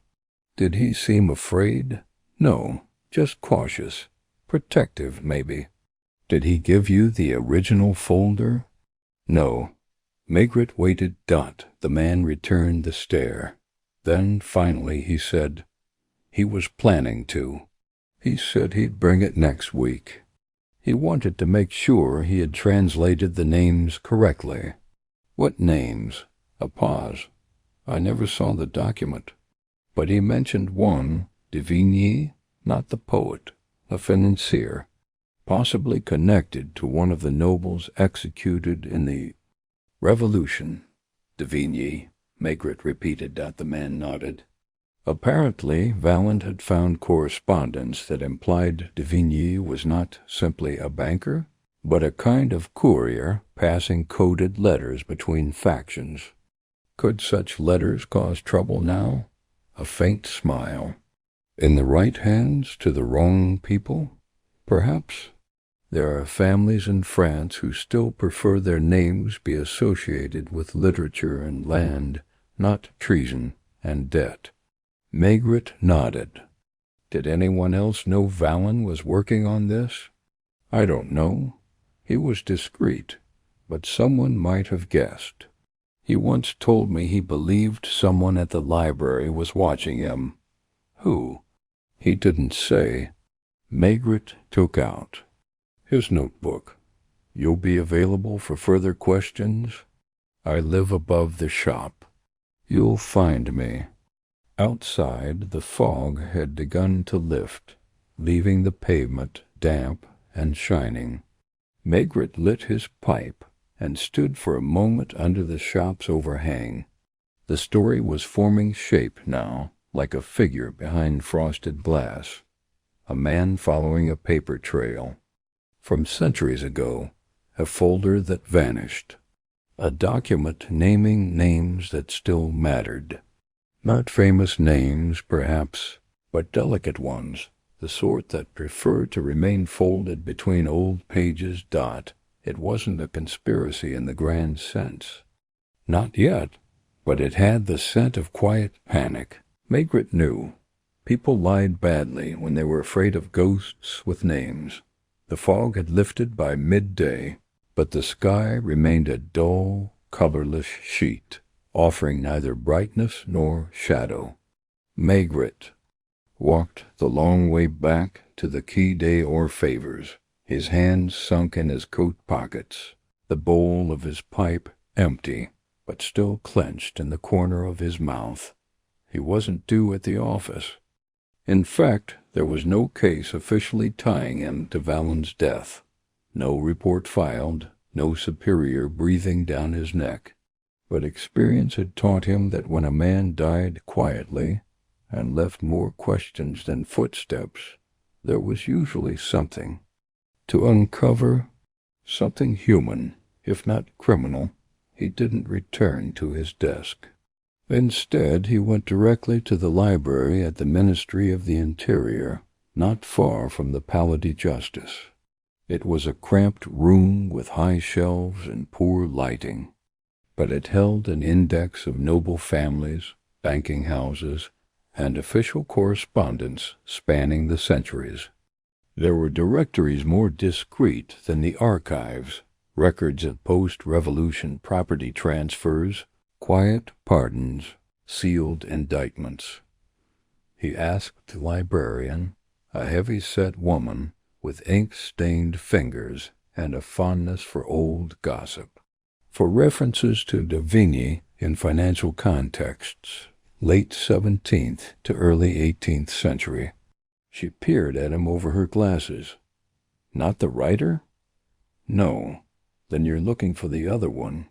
"Did he seem afraid?" "No, just cautious. Protective, maybe." "Did he give you the original folder?" "No." Maigret waited. The man returned the stare. Then, finally, he said, "He was planning to. He said he'd bring it next week. He wanted to make sure he had translated the names correctly." "What names?" A pause. "I never saw the document. But he mentioned one, de Vigny, not the poet, a financier, possibly connected to one of the nobles executed in the Revolution." "De Vigny," Maigret repeated. The man nodded. Apparently, Vallon had found correspondence that implied de Vigny was not simply a banker, but a kind of courier passing coded letters between factions. Could such letters cause trouble now? A faint smile. In the right hands to the wrong people? Perhaps. There are families in France who still prefer their names be associated with literature and land, not treason and debt. Maigret nodded. "Did anyone else know Vallon was working on this?" "I don't know. He was discreet, but someone might have guessed. He once told me he believed someone at the library was watching him." "Who?" "He didn't say." Maigret took out his notebook. "You'll be available for further questions?" "I live above the shop. You'll find me." Outside, the fog had begun to lift, leaving the pavement damp and shining. Maigret lit his pipe and stood for a moment under the shop's overhang. The story was forming shape now, like a figure behind frosted glass. A man following a paper trail. From centuries ago, a folder that vanished. A document naming names that still mattered. Not famous names, perhaps, but delicate ones, the sort that preferred to remain folded between old pages. It wasn't a conspiracy in the grand sense. Not yet, but it had the scent of quiet panic. Maigret knew. People lied badly when they were afraid of ghosts with names. The fog had lifted by midday, but the sky remained a dull, colorless sheet, offering neither brightness nor shadow. Maigret walked the long way back to the Quai des Orfèvres, his hands sunk in his coat pockets, the bowl of his pipe empty, but still clenched in the corner of his mouth. He wasn't due at the office. In fact, there was no case officially tying him to Vallon's death. No report filed, no superior breathing down his neck. But experience had taught him that when a man died quietly, and left more questions than footsteps, there was usually something to uncover, something human, if not criminal. He didn't return to his desk. Instead, he went directly to the library at the Ministry of the Interior, not far from the Palais de Justice. It was a cramped room with high shelves and poor lighting, but it held an index of noble families, banking houses, and official correspondence spanning the centuries. There were directories more discreet than the archives, records of post-revolution property transfers, quiet pardons, sealed indictments. He asked the librarian, a heavy-set woman with ink-stained fingers and a fondness for old gossip, for references to de Vigny in financial contexts, late 17th to early 18th century. She peered at him over her glasses. "Not the writer?" "No." "Then you're looking for the other one."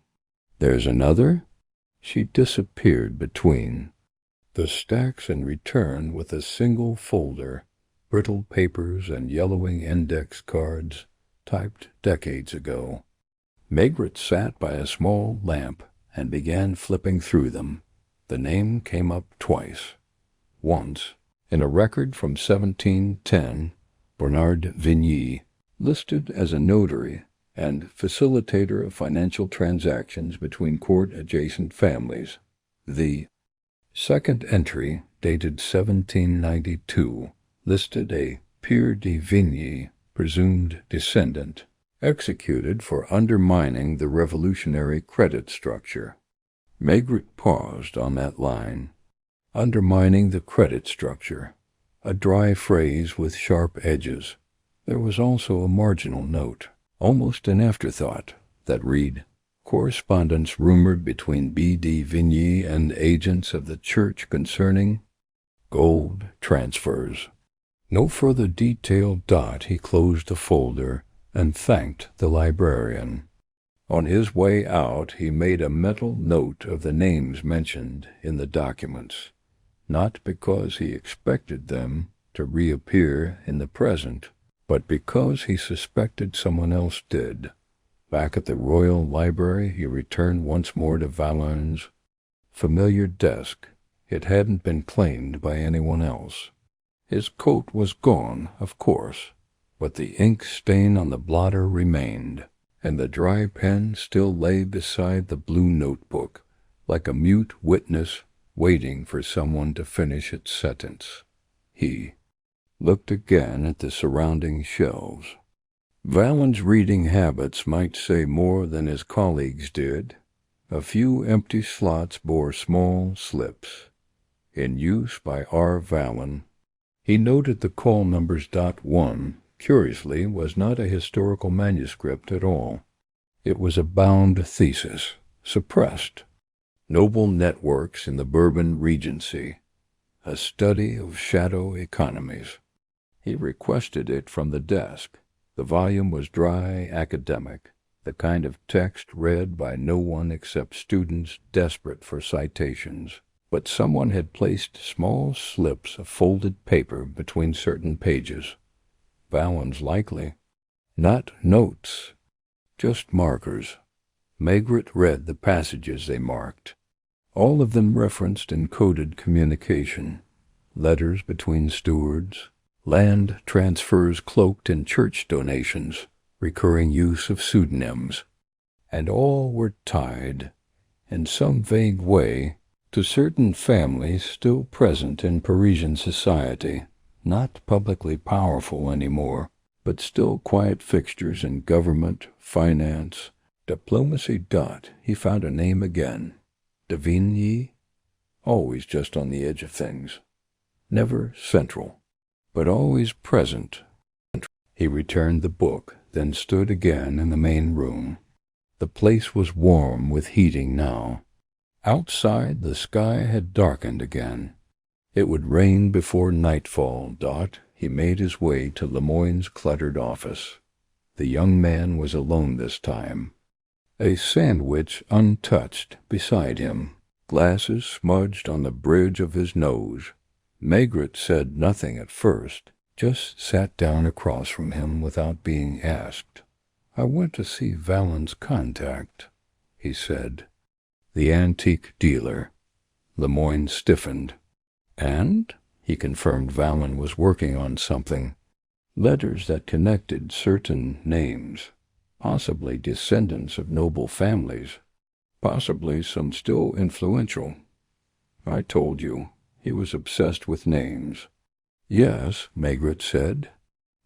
"There's another?" She disappeared between the stacks and returned with a single folder, brittle papers and yellowing index cards, typed decades ago. Maigret sat by a small lamp and began flipping through them. The name came up twice. Once, in a record from 1710, Bernard Vigny, listed as a notary and facilitator of financial transactions between court-adjacent families. The second entry, dated 1792, listed a Peer de Vigny, presumed descendant, executed for undermining the revolutionary credit structure. Maigret paused on that line. Undermining the credit structure, a dry phrase with sharp edges. There was also a marginal note, almost an afterthought, that read, "Correspondence rumored between B. de Vigny and agents of the church concerning gold transfers." No further detailed dot. He closed the folder and thanked the librarian. On his way out, he made a mental note of the names mentioned in the documents, not because he expected them to reappear in the present, but because he suspected someone else did. Back at the Royal Library, he returned once more to Valogne's familiar desk. It hadn't been claimed by anyone else. His coat was gone, of course, but the ink stain on the blotter remained, and the dry pen still lay beside the blue notebook, like a mute witness waiting for someone to finish its sentence. He looked again at the surrounding shelves. Valogne's reading habits might say more than his colleagues did. A few empty slots bore small slips. In use by R. Vallon. He noted the call numbers. .1, curiously, was not a historical manuscript at all. It was a bound thesis, suppressed. Noble Networks in the Bourbon Regency, a study of shadow economies. He requested it from the desk. The volume was dry, academic, the kind of text read by no one except students desperate for citations. But someone had placed small slips of folded paper between certain pages. Valogne's likely. Not notes, just markers. Maigret read the passages they marked. All of them referenced encoded communication, letters between stewards, land transfers cloaked in church donations, recurring use of pseudonyms, and all were tied, in some vague way, to certain families still present in Parisian society, not publicly powerful anymore, but still quiet fixtures in government, finance, diplomacy. He found a name again. De Vigny, always just on the edge of things. Never central, but always present. He returned the book, then stood again in the main room. The place was warm with heating now. Outside, the sky had darkened again. It would rain before nightfall. He made his way to Lemoyne's cluttered office. The young man was alone this time. A sandwich untouched beside him, glasses smudged on the bridge of his nose. Maigret said nothing at first, just sat down across from him without being asked. "I went to see Vallen's contact," he said. "The antique dealer." Lemoyne stiffened. "And?" He confirmed Vallen was working on something. Letters that connected certain names, possibly descendants of noble families, possibly some still influential. "I told you, he was obsessed with names." "Yes," Maigret said,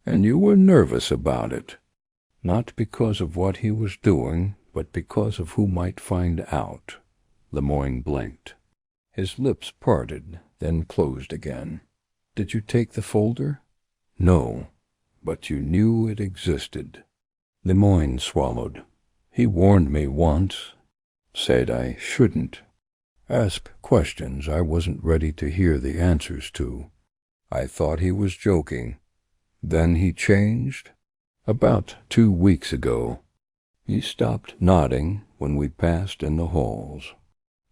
"and you were nervous about it. Not because of what he was doing, but because of who might find out." Lemoyne blinked. His lips parted, then closed again. "Did you take the folder?" "No, but you knew it existed." Lemoyne swallowed. "He warned me once. Said I shouldn't ask questions I wasn't ready to hear the answers to. I thought he was joking. Then he changed. About 2 weeks ago. He stopped nodding when we passed in the halls.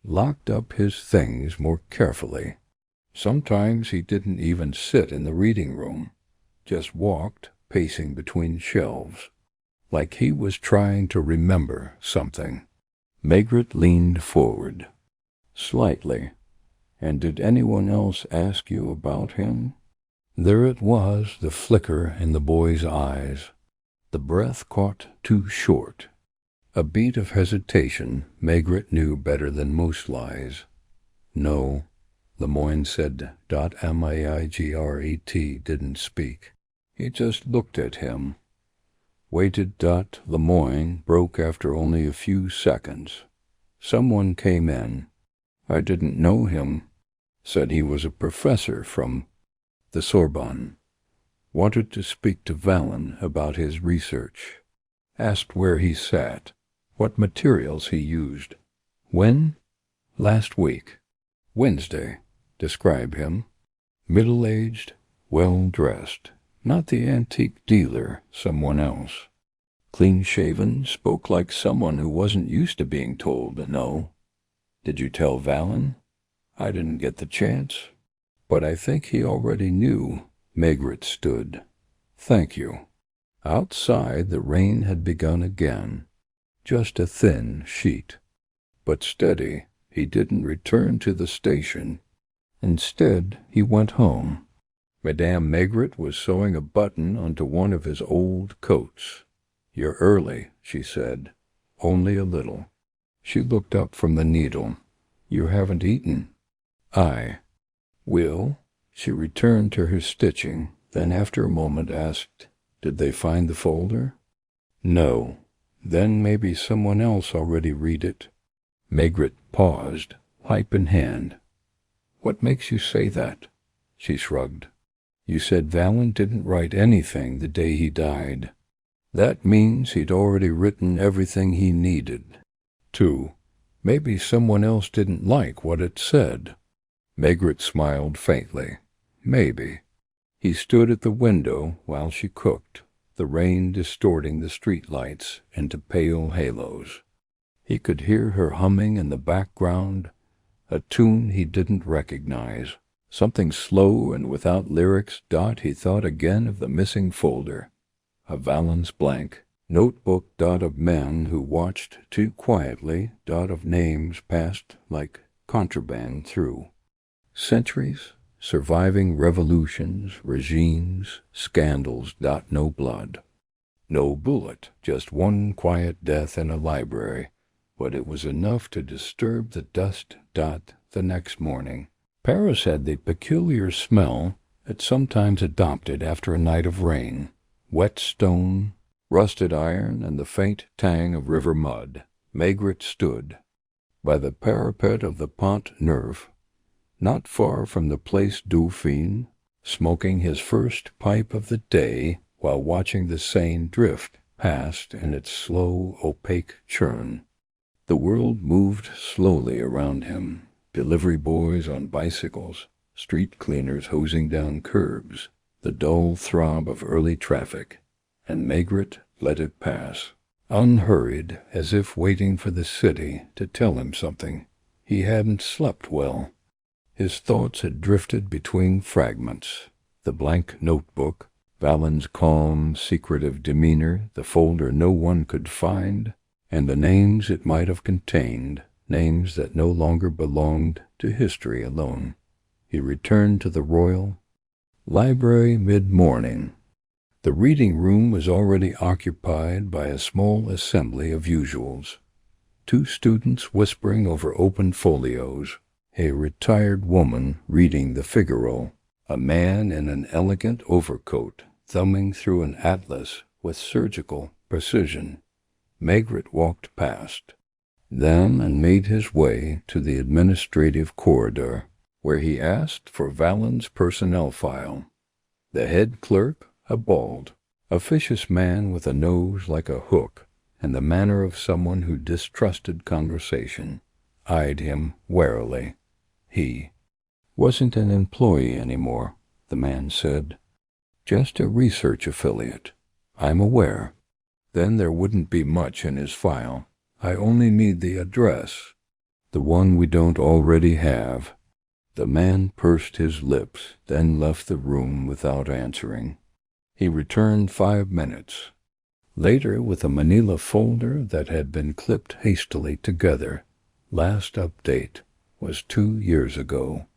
Locked up his things more carefully. Sometimes he didn't even sit in the reading room. Just walked, pacing between shelves, like he was trying to remember something." Maigret leaned forward. "Slightly. And did anyone else ask you about him?" There it was, the flicker in the boy's eyes. The breath caught too short. A beat of hesitation Maigret knew better than most lies. "No." Lemoyne said. Maigret didn't speak. He just looked at him. Waited. Lemoyne broke after only a few seconds. "Someone came in. I didn't know him. Said he was a professor from the Sorbonne. Wanted to speak to Vallen about his research. Asked where he sat, what materials he used." "When?" "Last week. Wednesday. Describe him. Middle-aged, well-dressed. Not the antique dealer, someone else. Clean-shaven, spoke like someone who wasn't used to being told no. Did you tell Vallen?" "I didn't get the chance. But I think he already knew." Maigret stood. "Thank you." Outside, the rain had begun again. Just a thin sheet. But steady. He didn't return to the station. Instead, he went home. Madame Maigret was sewing a button onto one of his old coats. "You're early," she said. "Only a little." She looked up from the needle. "You haven't eaten." "I will." She returned to her stitching, then after a moment asked, "Did they find the folder?" "No." "Then maybe someone else already read it." Maigret paused, pipe in hand. "What makes you say that?" She shrugged. "You said Vallen didn't write anything the day he died. That means he'd already written everything he needed. 2. Maybe someone else didn't like what it said." Maigret smiled faintly. "Maybe." He stood at the window while she cooked, the rain distorting the street lights into pale halos. He could hear her humming in the background, a tune he didn't recognize, something slow and without lyrics. He thought again of the missing folder, of Vallen's blank notebook. Of men who watched too quietly. Of names passed like contraband through. Centuries, surviving revolutions, regimes, scandals. No blood. No bullet, just one quiet death in a library. But it was enough to disturb the dust. The next morning. Paris had the peculiar smell it sometimes adopted after a night of rain. Wet stone, rusted iron, and the faint tang of river mud. Maigret stood by the parapet of the Pont Neuf, not far from the Place Dauphine, smoking his first pipe of the day while watching the Seine drift past in its slow, opaque churn. The world moved slowly around him. Delivery boys on bicycles, street cleaners hosing down curbs, the dull throb of early traffic, and Maigret let it pass, unhurried, as if waiting for the city to tell him something. He hadn't slept well. His thoughts had drifted between fragments: the blank notebook, Valen's calm, secretive demeanor, the folder no one could find, and the names it might have contained, names that no longer belonged to history alone. He returned to the Royal Library mid-morning. The reading room was already occupied by a small assembly of usuals. 2 students whispering over open folios, a retired woman reading the Figaro, a man in an elegant overcoat thumbing through an atlas with surgical precision. Maigret walked past them and made his way to the administrative corridor, where he asked for Valen's personnel file. The head clerk, a bald, officious man with a nose like a hook and the manner of someone who distrusted conversation, eyed him warily. He wasn't an employee anymore, the man said. Just a research affiliate. I'm aware. Then there wouldn't be much in his file. I only need the address. The one we don't already have. The man pursed his lips, then left the room without answering. He returned 5 minutes later with a manila folder that had been clipped hastily together. Last update was 2 years ago.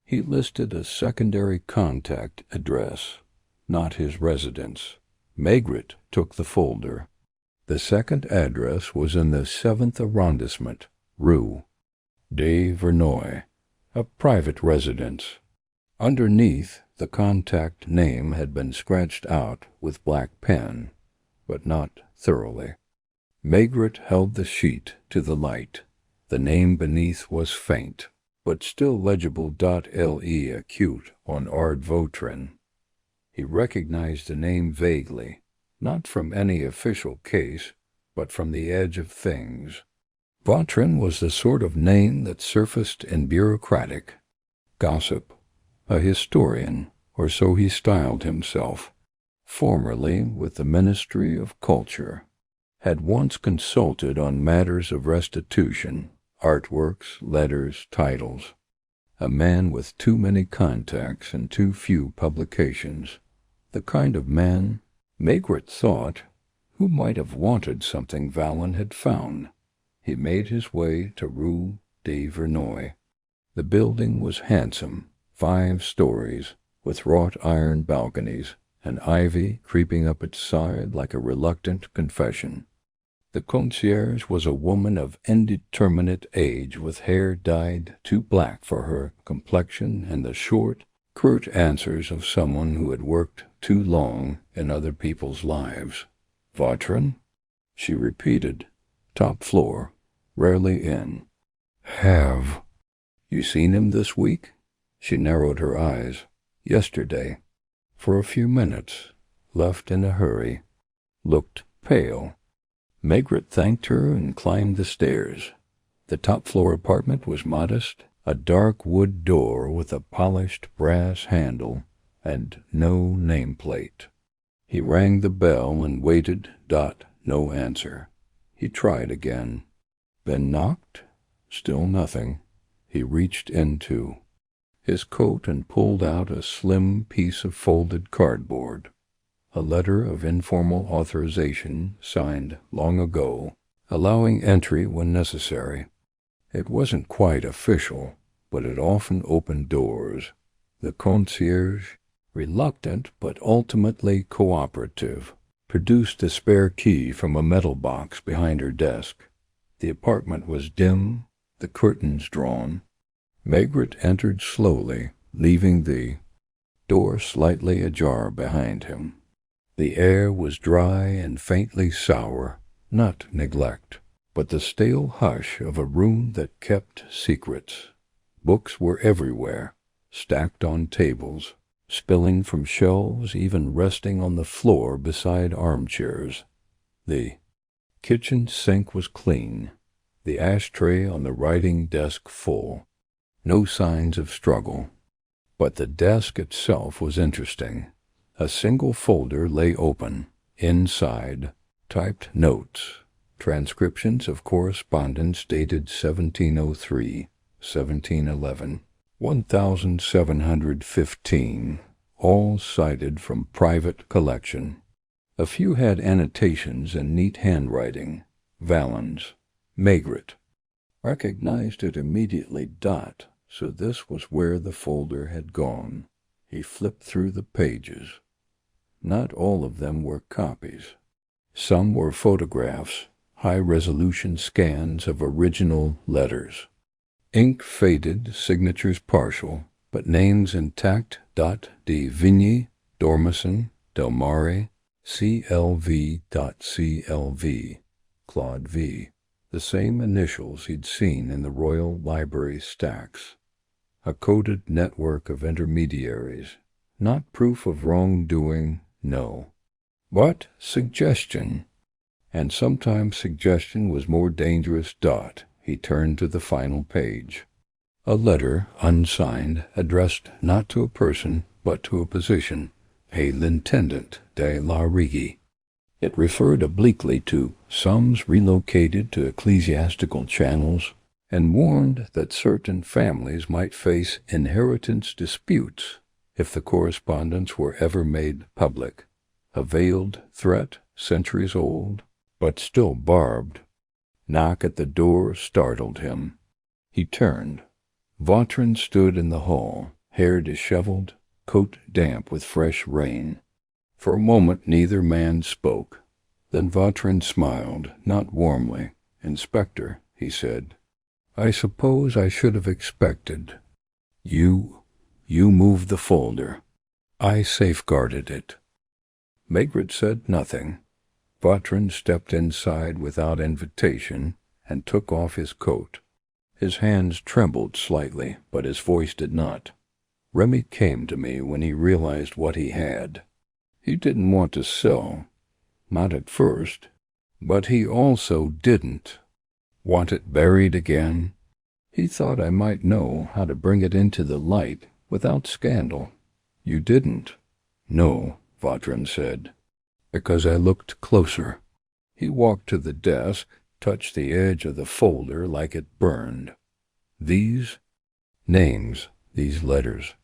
He listed a secondary contact address, not his residence. Maigret took the folder. The second address was in the 7th arrondissement, Rue de Verneuil, a private residence. Underneath, the contact name had been scratched out with black pen, but not thoroughly. Maigret held the sheet to the light. The name beneath was faint, but still legible. .le acute on Ard Vautrin. He recognized the name vaguely, not from any official case, but from the edge of things. Vautrin was the sort of name that surfaced in bureaucratic gossip. A historian, or so he styled himself, formerly with the Ministry of Culture, had once consulted on matters of restitution, artworks, letters, titles. A man with too many contacts and too few publications. The kind of man, Maigret thought, who might have wanted something Valen had found. He made his way to Rue de Verneuil. The building was handsome, 5 stories, with wrought iron balconies, and ivy creeping up its side like a reluctant confession. The concierge was a woman of indeterminate age with hair dyed too black for her complexion and the short, curt answers of someone who had worked too long in other people's lives. Vautrin? She repeated. Top floor. Rarely in. Have you seen him this week? She narrowed her eyes. Yesterday. For a few minutes. Left in a hurry. Looked pale. Maigret thanked her and climbed the stairs. The top-floor apartment was modest, a dark wood door with a polished brass handle and no nameplate. He rang the bell and waited. No answer. He tried again. Then knocked. Still nothing. He reached into his coat and pulled out a slim piece of folded cardboard. A letter of informal authorization signed long ago, allowing entry when necessary. It wasn't quite official, but it often opened doors. The concierge, reluctant but ultimately cooperative, produced a spare key from a metal box behind her desk. The apartment was dim, the curtains drawn. Maigret entered slowly, leaving the door slightly ajar behind him. The air was dry and faintly sour, not neglect, but the stale hush of a room that kept secrets. Books were everywhere, stacked on tables, spilling from shelves, even resting on the floor beside armchairs. The kitchen sink was clean, the ashtray on the writing desk full. No signs of struggle. But the desk itself was interesting. A single folder lay open. Inside, typed notes, transcriptions of correspondence dated 1703, 1711, 1,715, all cited from private collection. A few had annotations and neat handwriting. Valens, Maigret. Recognized it immediately. So this was where the folder had gone. He flipped through the pages. Not all of them were copies. Some were photographs, high-resolution scans of original letters. Ink faded, signatures partial, but names intact. De Vigny, Dormison, Delmare, CLV.CLV, Claude V. The same initials he'd seen in the Royal Library stacks. A coded network of intermediaries. Not proof of wrongdoing, no. But suggestion. And sometimes suggestion was more dangerous. He turned to the final page. A letter, unsigned, addressed not to a person, but to a position, a l'intendant de la Rigi. It referred obliquely to sums relocated to ecclesiastical channels, and warned that certain families might face inheritance disputes if the correspondence were ever made public. A veiled threat, centuries old, but still barbed. Knock at the door startled him. He turned. Vautrin stood in the hall, hair disheveled, coat damp with fresh rain. For a moment neither man spoke. Then Vautrin smiled, not warmly. "Inspector," he said, "I suppose I should have expected. You moved the folder. I safeguarded it." Maigret said nothing. Vautrin stepped inside without invitation and took off his coat. His hands trembled slightly, but his voice did not. Remy came to me when he realized what he had. He didn't want to sell, not at first, but he also didn't want it buried again. He thought I might know how to bring it into the light without scandal. You didn't? No, Vautrin said, because I looked closer. He walked to the desk, touched the edge of the folder like it burned. These names, these letters,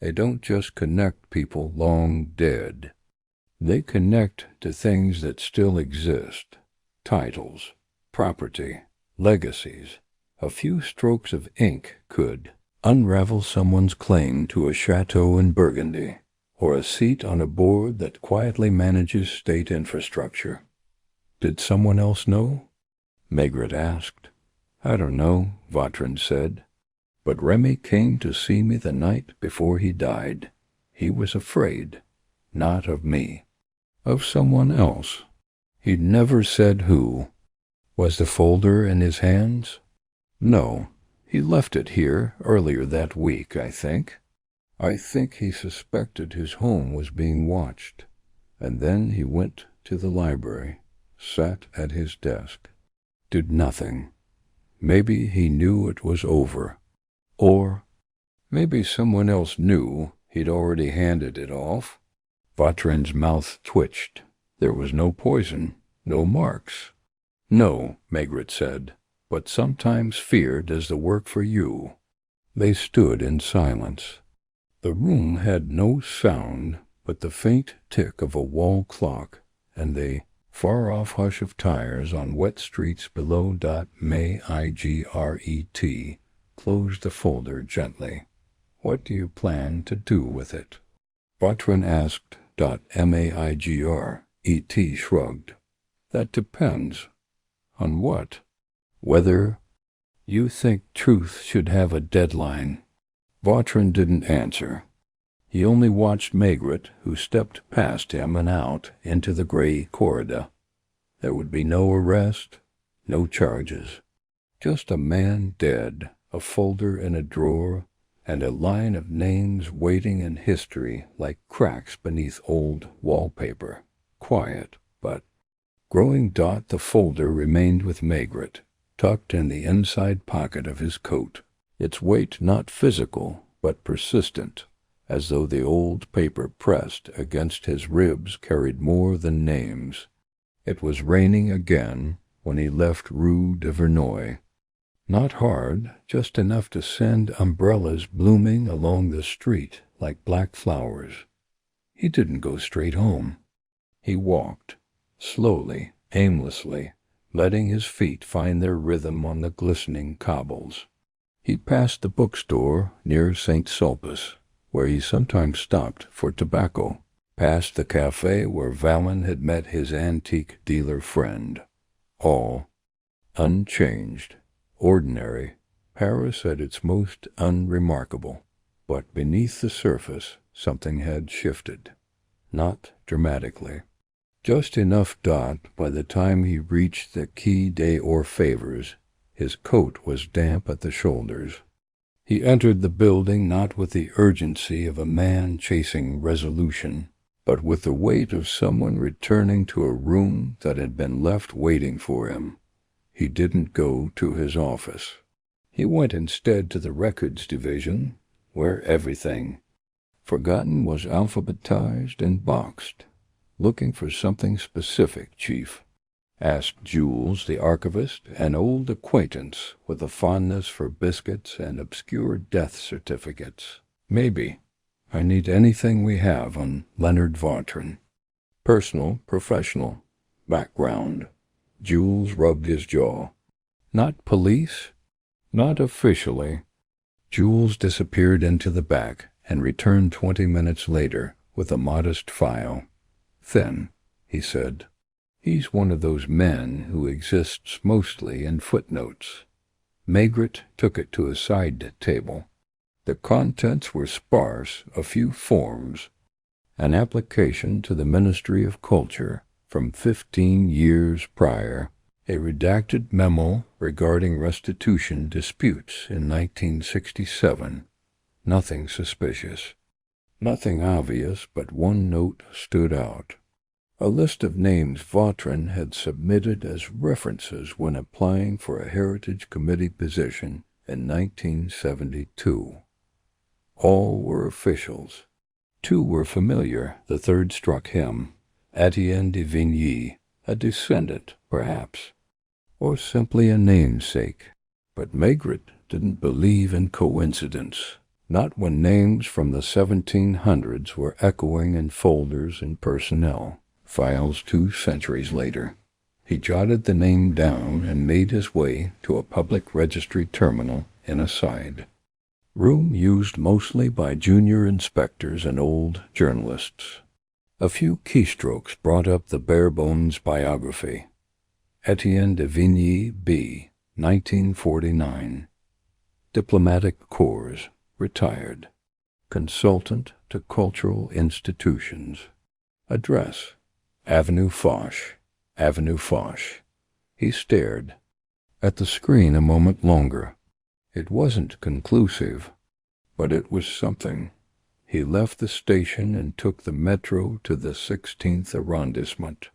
they don't just connect people long dead. They connect to things that still exist. Titles, property, legacies. A few strokes of ink could unravel someone's claim to a chateau in Burgundy, or a seat on a board that quietly manages state infrastructure. Did someone else know? Maigret asked. I don't know, Vautrin said. But Remy came to see me the night before he died. He was afraid, not of me, of someone else. He'd never said who. Was the folder in his hands? No, he left it here earlier that week, I think. I think he suspected his home was being watched, and then he went to the library, sat at his desk, did nothing. Maybe he knew it was over. Or maybe someone else knew he'd already handed it off. Vautrin's mouth twitched. There was no poison, no marks. No, Maigret said, but sometimes fear does the work for you. They stood in silence. The room had no sound but the faint tick of a wall clock and the far-off hush of tires on wet streets below. Maigret closed the folder gently. What do you plan to do with it? Vautrin asked. Maigret shrugged. That depends. On what? Whether you think truth should have a deadline. Vautrin didn't answer. He only watched Maigret, who stepped past him and out into the gray corridor. There would be no arrest, no charges. Just a man dead, a folder in a drawer, and a line of names waiting in history like cracks beneath old wallpaper. Quiet, but growing. The folder remained with Maigret, tucked in the inside pocket of his coat, its weight not physical, but persistent, as though the old paper pressed against his ribs carried more than names. It was raining again when he left Rue de Verneuil. Not hard, just enough to send umbrellas blooming along the street like black flowers. He didn't go straight home. He walked, slowly, aimlessly, letting his feet find their rhythm on the glistening cobbles. He passed the bookstore near St. Sulpice, where he sometimes stopped for tobacco, past the cafe where Vallon had met his antique dealer friend. All unchanged, ordinary, Paris at its most unremarkable. But beneath the surface something had shifted. Not dramatically. Just enough that by the time he reached the Quai des Orfèvres, his coat was damp at the shoulders. He entered the building not with the urgency of a man chasing resolution, but with the weight of someone returning to a room that had been left waiting for him. He didn't go to his office. He went instead to the records division, where everything forgotten was alphabetized and boxed. Looking for something specific, Chief? Asked Jules, the archivist, an old acquaintance with a fondness for biscuits and obscure death certificates. Maybe. I need anything we have on Leonard Vautrin. Personal, professional, background. Jules rubbed his jaw. Not police? Not officially. Jules disappeared into the back and returned 20 minutes later with a modest file. Thin, he said. He's one of those men who exists mostly in footnotes. Maigret took it to a side table. The contents were sparse, a few forms. An application to the Ministry of Culture from 15 years prior. A redacted memo regarding restitution disputes in 1967. Nothing suspicious. Nothing obvious, but one note stood out. A list of names Vautrin had submitted as references when applying for a Heritage Committee position in 1972. All were officials. 2 were familiar, the third struck him. Etienne de Vigny, a descendant, perhaps, or simply a namesake. But Maigret didn't believe in coincidence. Not when names from the 1700s were echoing in folders and personnel, files 2 centuries later. He jotted the name down and made his way to a public registry terminal in a side room used mostly by junior inspectors and old journalists. A few keystrokes brought up the bare-bones biography. Etienne de Vigny, B., 1949. Diplomatic Corps. Retired. Consultant to cultural institutions. Address. Avenue Foch. Avenue Foch. He stared at the screen a moment longer. It wasn't conclusive, but it was something. He left the station and took the metro to the 16th arrondissement.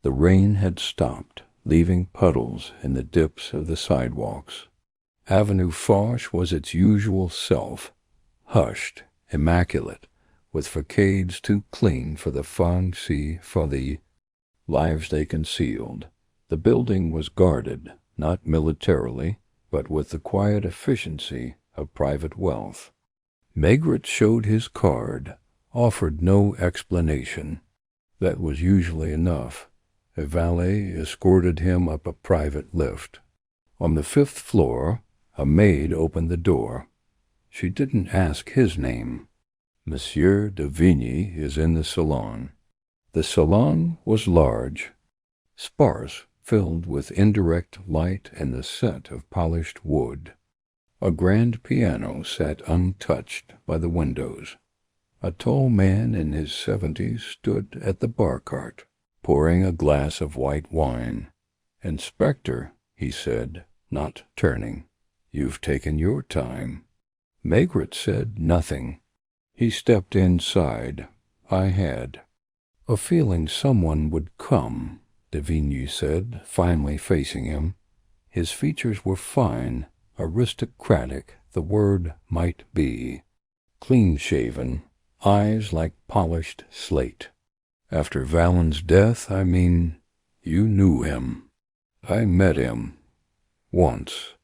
The rain had stopped, leaving puddles in the dips of the sidewalks. Avenue Foch was its usual self, hushed, immaculate, with facades too clean for the fancy for the lives they concealed. The building was guarded, not militarily, but with the quiet efficiency of private wealth. Maigret showed his card, offered no explanation. That was usually enough. A valet escorted him up a private lift. On the 5th floor, a maid opened the door. She didn't ask his name. Monsieur de Vigny is in the salon. The salon was large, sparse, filled with indirect light and the scent of polished wood. A grand piano sat untouched by the windows. A tall man in his 70s stood at the bar cart, pouring a glass of white wine. "Inspector," he said, not turning, "you've taken your time." Maigret said nothing. He stepped inside. I had a feeling someone would come, de Vigny said, finally facing him. His features were fine, aristocratic, the word might be. Clean-shaven, eyes like polished slate. After Vallon's death, I mean, you knew him. I met him. Once.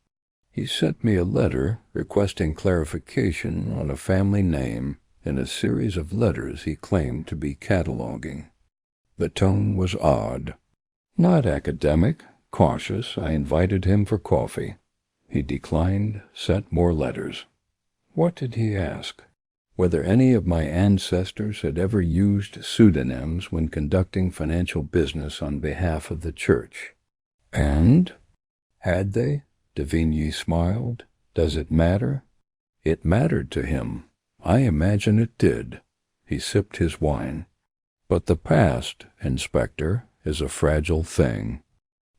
He sent me a letter requesting clarification on a family name in a series of letters he claimed to be cataloging. The tone was odd. Not academic, cautious, I invited him for coffee. He declined, sent more letters. What did he ask? Whether any of my ancestors had ever used pseudonyms when conducting financial business on behalf of the church. And? Had they? Davigny smiled. Does it matter? It mattered to him. I imagine it did. He sipped his wine. But the past, Inspector, is a fragile thing.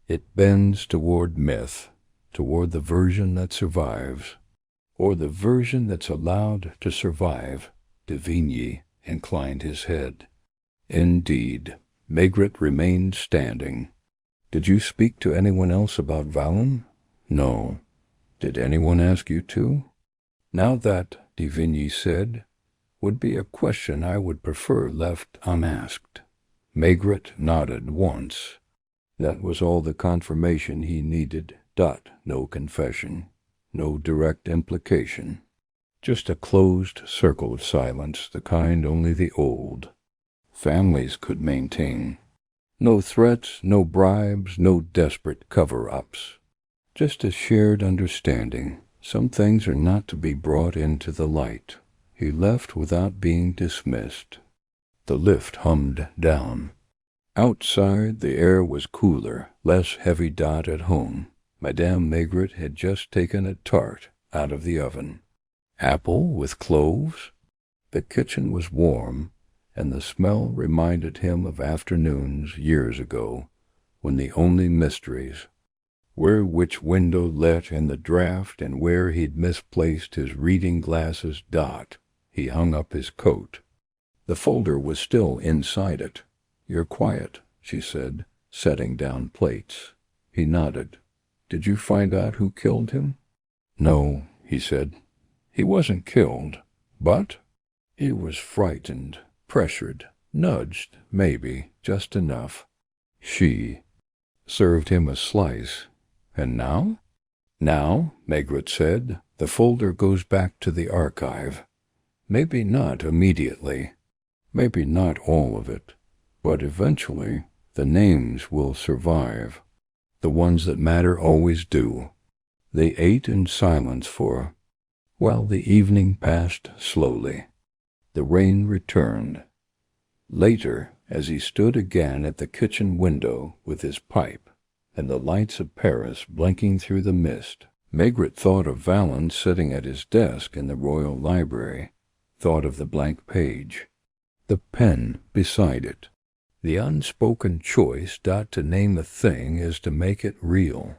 It bends toward myth, toward the version that survives. Or the version that's allowed to survive. Davigny inclined his head. Indeed. Maigret remained standing. Did you speak to anyone else about Vallon? No. Did anyone ask you to? Now that, Davigny said, would be a question I would prefer left unasked. Maigret nodded once. That was all the confirmation he needed. No confession. No direct implication. Just a closed circle of silence, the kind only the old families could maintain. No threats, no bribes, no desperate cover-ups. Just a shared understanding. Some things are not to be brought into the light. He left without being dismissed. The lift hummed down. Outside, the air was cooler, less heavy. At home, Madame Maigret had just taken a tart out of the oven. Apple with cloves? The kitchen was warm, and the smell reminded him of afternoons years ago, when the only mysteries were which window let in the draught and where he'd misplaced his reading glasses. He hung up his coat. The folder was still inside it. You're quiet, she said, setting down plates. He nodded. Did you find out who killed him? No, he said. He wasn't killed, but he was frightened, pressured, nudged, maybe, just enough. She served him a slice. And now? Now, Maigret said, the folder goes back to the archive. Maybe not immediately. Maybe not all of it. But eventually, the names will survive. The ones that matter always do. They ate in silence while the evening passed slowly. The rain returned. Later, as he stood again at the kitchen window with his pipe, and the lights of Paris blinking through the mist, Maigret thought of Vallon sitting at his desk in the Royal Library, thought of the blank page, the pen beside it. The unspoken choice to name a thing is to make it real,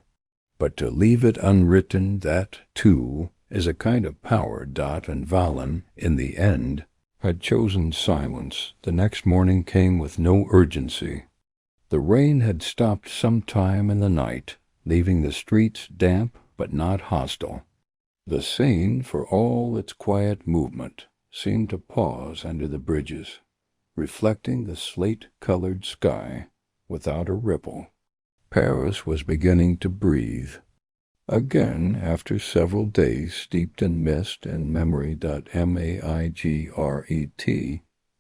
but to leave it unwritten, that, too, is a kind of power. And Vallon, in the end, had chosen silence. The next morning came with no urgency. The rain had stopped some time in the night, leaving the streets damp but not hostile. The Seine, for all its quiet movement, seemed to pause under the bridges, reflecting the slate-colored sky without a ripple. Paris was beginning to breathe. Again, after several days steeped in mist and memory. Maigret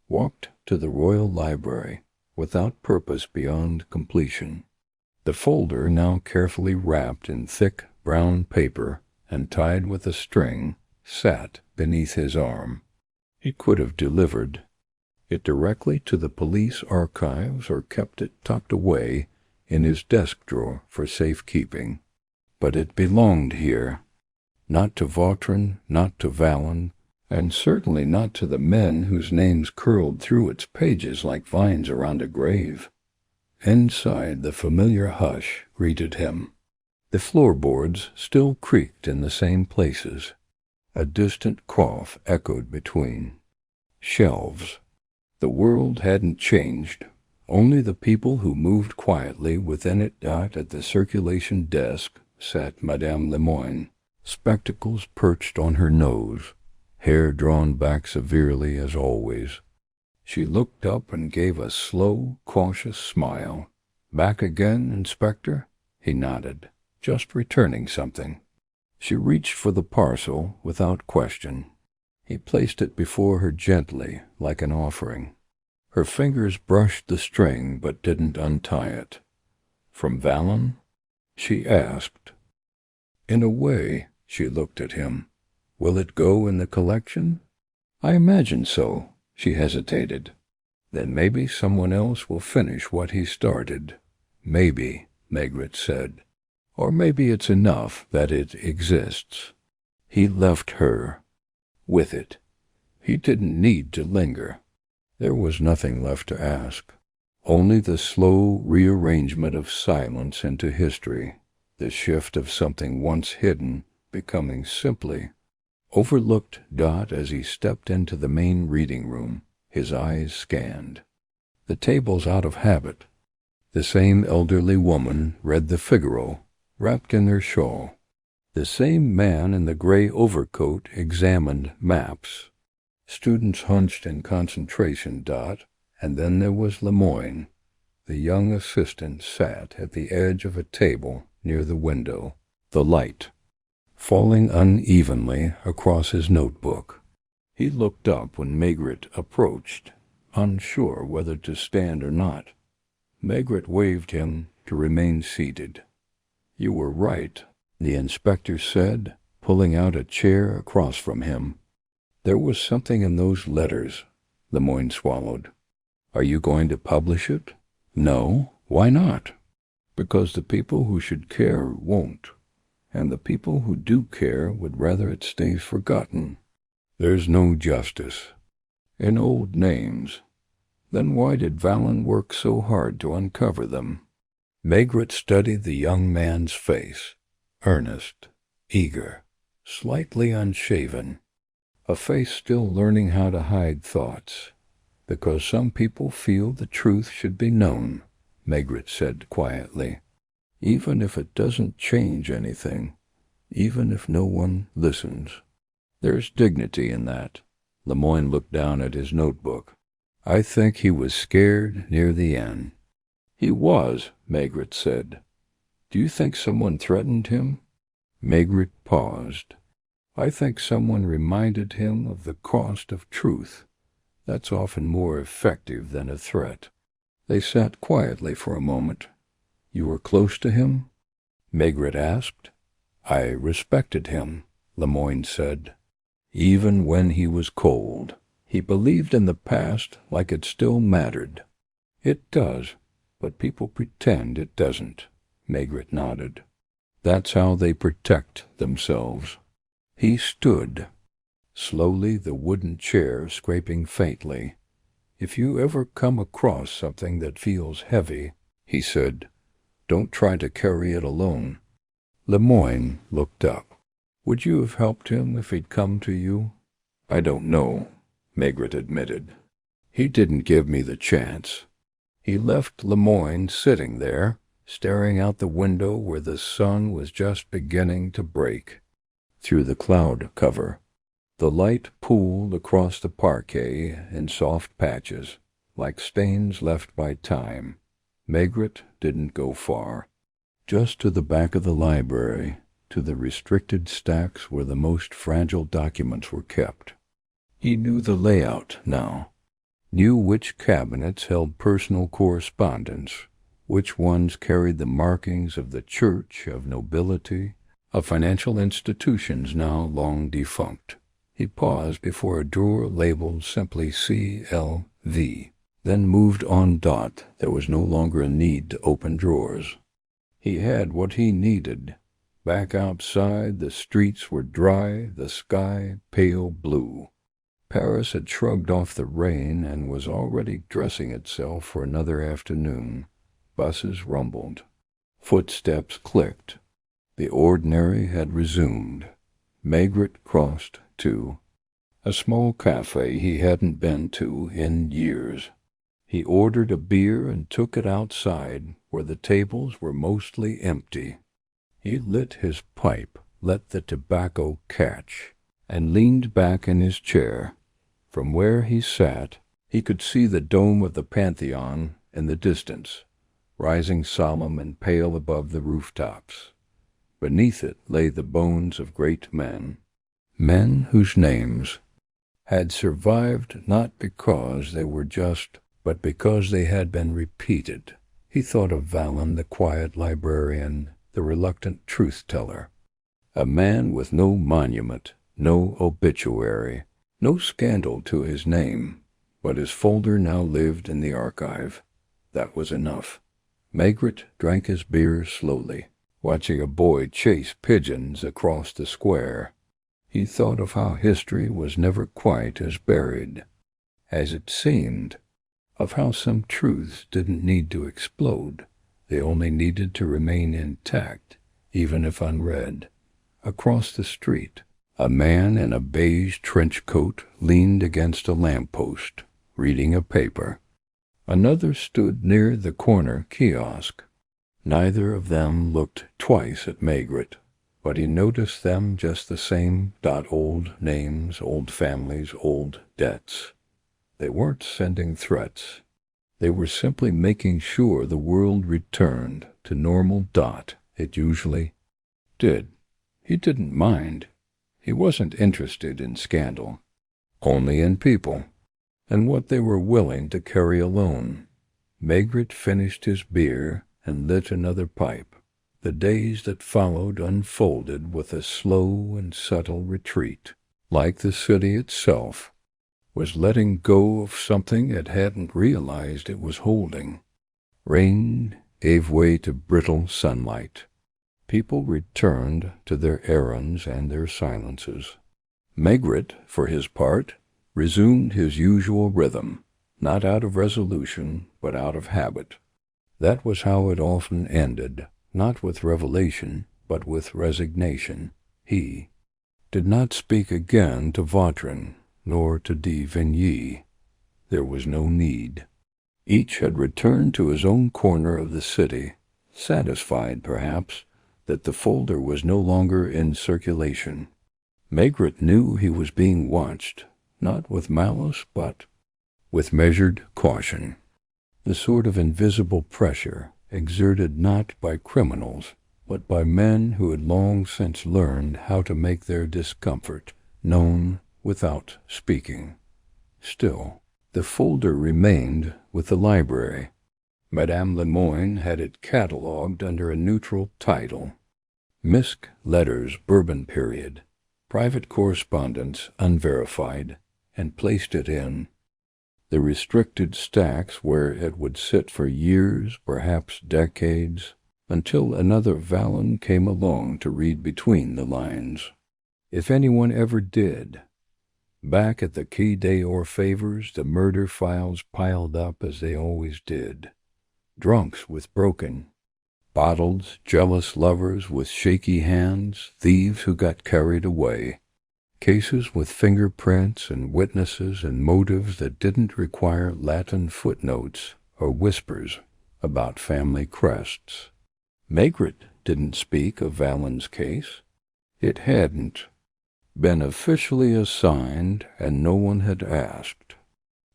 walked to the Royal Library, without purpose beyond completion. The folder, now carefully wrapped in thick brown paper and tied with a string, sat beneath his arm. He could have delivered it directly to the police archives or kept it tucked away in his desk drawer for safekeeping. But it belonged here, not to Vautrin, not to Vallon, and certainly not to the men whose names curled through its pages like vines around a grave. Inside, the familiar hush greeted him. The floorboards still creaked in the same places. A distant cough echoed between. Shelves. The world hadn't changed. Only the people who moved quietly within it. At the circulation desk sat Madame Lemoyne, spectacles perched on her nose, hair drawn back severely as always. She looked up and gave a slow, cautious smile. Back again, Inspector? He nodded. Just returning something. She reached for the parcel without question. He placed it before her gently, like an offering. Her fingers brushed the string but didn't untie it. "From Vallon?" she asked. "In a way." She looked at him. "Will it go in the collection?" "I imagine so." She hesitated. "Then maybe someone else will finish what he started." "Maybe," Margaret said. "Or maybe it's enough that it exists." He left her with it. He didn't need to linger. There was nothing left to ask. Only the slow rearrangement of silence into history, the shift of something once hidden becoming simply overlooked. As he stepped into the main reading room, his eyes scanned the tables out of habit. The same elderly woman read the Figaro, wrapped in her shawl. The same man in the gray overcoat examined maps. Students hunched in concentration. And then there was Lemoyne. The young assistant sat at the edge of a table near the window, the light falling unevenly across his notebook. He looked up when Margaret approached, unsure whether to stand or not. Margaret waved him to remain seated. "You were right," the inspector said, pulling out a chair across from him. "There was something in those letters." Lemoyne swallowed. "Are you going to publish it?" "No. Why not?" "Because the people who should care won't. And the people who do care would rather it stays forgotten. There's no justice in old names. Then why did Vallon work so hard to uncover them?" Margaret studied the young man's face, earnest, eager, slightly unshaven, a face still learning how to hide thoughts. "Because some people feel the truth should be known," Margaret said quietly. "Even if it doesn't change anything, even if no one listens. There's dignity in that." Lemoyne looked down at his notebook. "I think he was scared near the end." "He was," Margaret said. "Do you think someone threatened him?" Margaret paused. "I think someone reminded him of the cost of truth. That's often more effective than a threat." They sat quietly for a moment. "You were close to him?" Margaret asked. "I respected him," Lemoyne said. "Even when he was cold. He believed in the past like it still mattered." "It does, but people pretend it doesn't," Margaret nodded. "That's how they protect themselves." He stood, slowly, the wooden chair scraping faintly. "If you ever come across something that feels heavy," he said, "don't try to carry it alone." Lemoyne looked up. "Would you have helped him if he'd come to you?" "I don't know," Margaret admitted. "He didn't give me the chance." He left Lemoyne sitting there, staring out the window where the sun was just beginning to break through the cloud cover. The light pooled across the parquet in soft patches, like stains left by time. Margaret didn't go far. Just to the back of the library, to the restricted stacks where the most fragile documents were kept. He knew the layout now, knew which cabinets held personal correspondence, which ones carried the markings of the church, of nobility, of financial institutions now long defunct. He paused before a drawer labeled simply CLV, then moved on. There was no longer a need to open drawers. He had what he needed. Back outside, the streets were dry, the sky pale blue. Paris had shrugged off the rain and was already dressing itself for another afternoon. Buses rumbled. Footsteps clicked. The ordinary had resumed. Margaret crossed to a small cafe he hadn't been to in years. He ordered a beer and took it outside, where the tables were mostly empty. He lit his pipe, let the tobacco catch, and leaned back in his chair. From where he sat, he could see the dome of the Pantheon in the distance, rising solemn and pale above the rooftops. Beneath it lay the bones of great men, men whose names had survived not because they were just, but because they had been repeated. He thought of Vallon, the quiet librarian, the reluctant truth-teller, a man with no monument, no obituary, no scandal to his name, but his folder now lived in the archive. That was enough. Maigret drank his beer slowly, watching a boy chase pigeons across the square. He thought of how history was never quite as buried as it seemed, of how some truths didn't need to explode. They only needed to remain intact, even if unread. Across the street, a man in a beige trench coat leaned against a lamppost, reading a paper. Another stood near the corner kiosk. Neither of them looked twice at Maigret, but he noticed them just the same. Old names, old families, old debts. They weren't sending threats. They were simply making sure the world returned to normal. It usually did. He didn't mind. He wasn't interested in scandal, only in people, and what they were willing to carry alone. Maigret finished his beer and lit another pipe. The days that followed unfolded with a slow and subtle retreat, like the city itself was letting go of something it hadn't realized it was holding. Rain gave way to brittle sunlight. People returned to their errands and their silences. Maigret, for his part, resumed his usual rhythm, not out of resolution, but out of habit. That was how it often ended, not with revelation, but with resignation. He did not speak again to Vautrin, nor to de Vigny. There was no need. Each had returned to his own corner of the city, satisfied, perhaps, that the folder was no longer in circulation. Maigret knew he was being watched, not with malice, but with measured caution. The sort of invisible pressure exerted not by criminals, but by men who had long since learned how to make their discomfort known without speaking. Still, the folder remained with the library. Madame Lemoyne had it catalogued under a neutral title: Misc Letters Bourbon Period, Private Correspondence Unverified, and placed it in the restricted stacks where it would sit for years, perhaps decades, until another Vallon came along to read between the lines. If anyone ever did. Back at the Quai des Orfèvres, the murder files piled up as they always did. Drunks with broken bottles, jealous lovers with shaky hands, thieves who got carried away. Cases with fingerprints and witnesses and motives that didn't require Latin footnotes or whispers about family crests. Maigret didn't speak of Vallon's case. It hadn't been officially assigned, and no one had asked.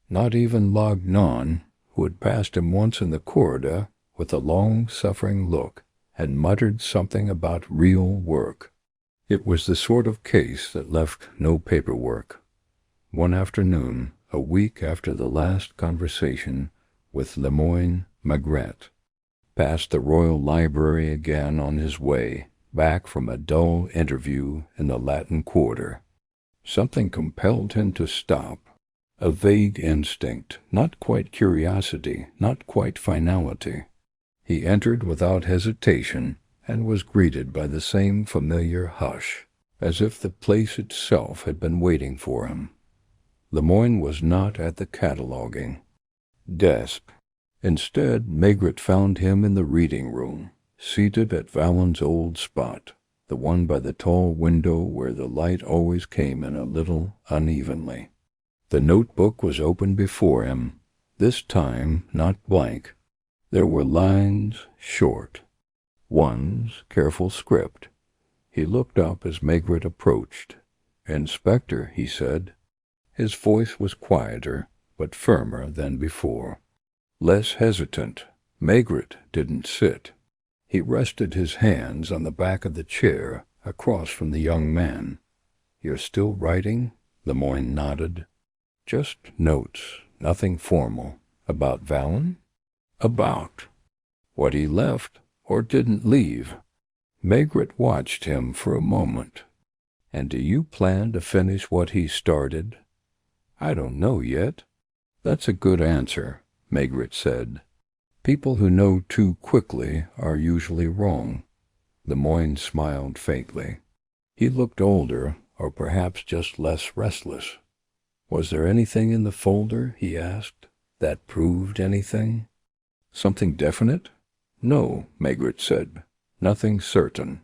Not even Lagnon, who had passed him once in the corridor with a long-suffering look, had muttered something about real work. It was the sort of case that left no paperwork. One afternoon, a week after the last conversation with Lemoyne, Maigret passed the Royal Library again on his way back from a dull interview in the Latin Quarter. Something compelled him to stop, a vague instinct, not quite curiosity, not quite finality. He entered without hesitation and was greeted by the same familiar hush, as if the place itself had been waiting for him. Lemoyne was not at the cataloguing desk. Instead, Maigret found him in the reading room, seated at Vallon's old spot, the one by the tall window where the light always came in a little unevenly. The notebook was open before him, this time not blank. There were lines, short ones, careful script. He looked up as Maigret approached. "Inspector," he said. His voice was quieter, but firmer than before. Less hesitant. Maigret didn't sit. He rested his hands on the back of the chair across from the young man. "You're still writing?" Lemoyne nodded. "Just notes, nothing formal. About Vallon?" "About what he left or didn't leave." Maigret watched him for a moment. "And do you plan to finish what he started?" "I don't know yet." "That's a good answer," Maigret said. "People who know too quickly are usually wrong." Lemoyne smiled faintly. He looked older, or perhaps just less restless. "Was there anything in the folder," he asked, "that proved anything?" "Something definite?" "No," Maigret said. "Nothing certain.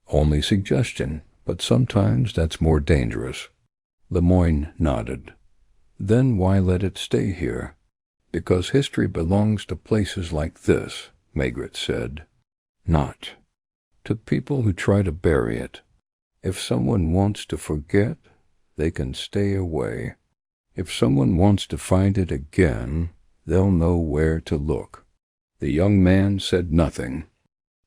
Only suggestion, but sometimes that's more dangerous." Lemoyne nodded. "Then why let it stay here?" "Because history belongs to places like this," Maigret said. "Not to people who try to bury it. If someone wants to forget, they can stay away. If someone wants to find it again, they'll know where to look." The young man said nothing.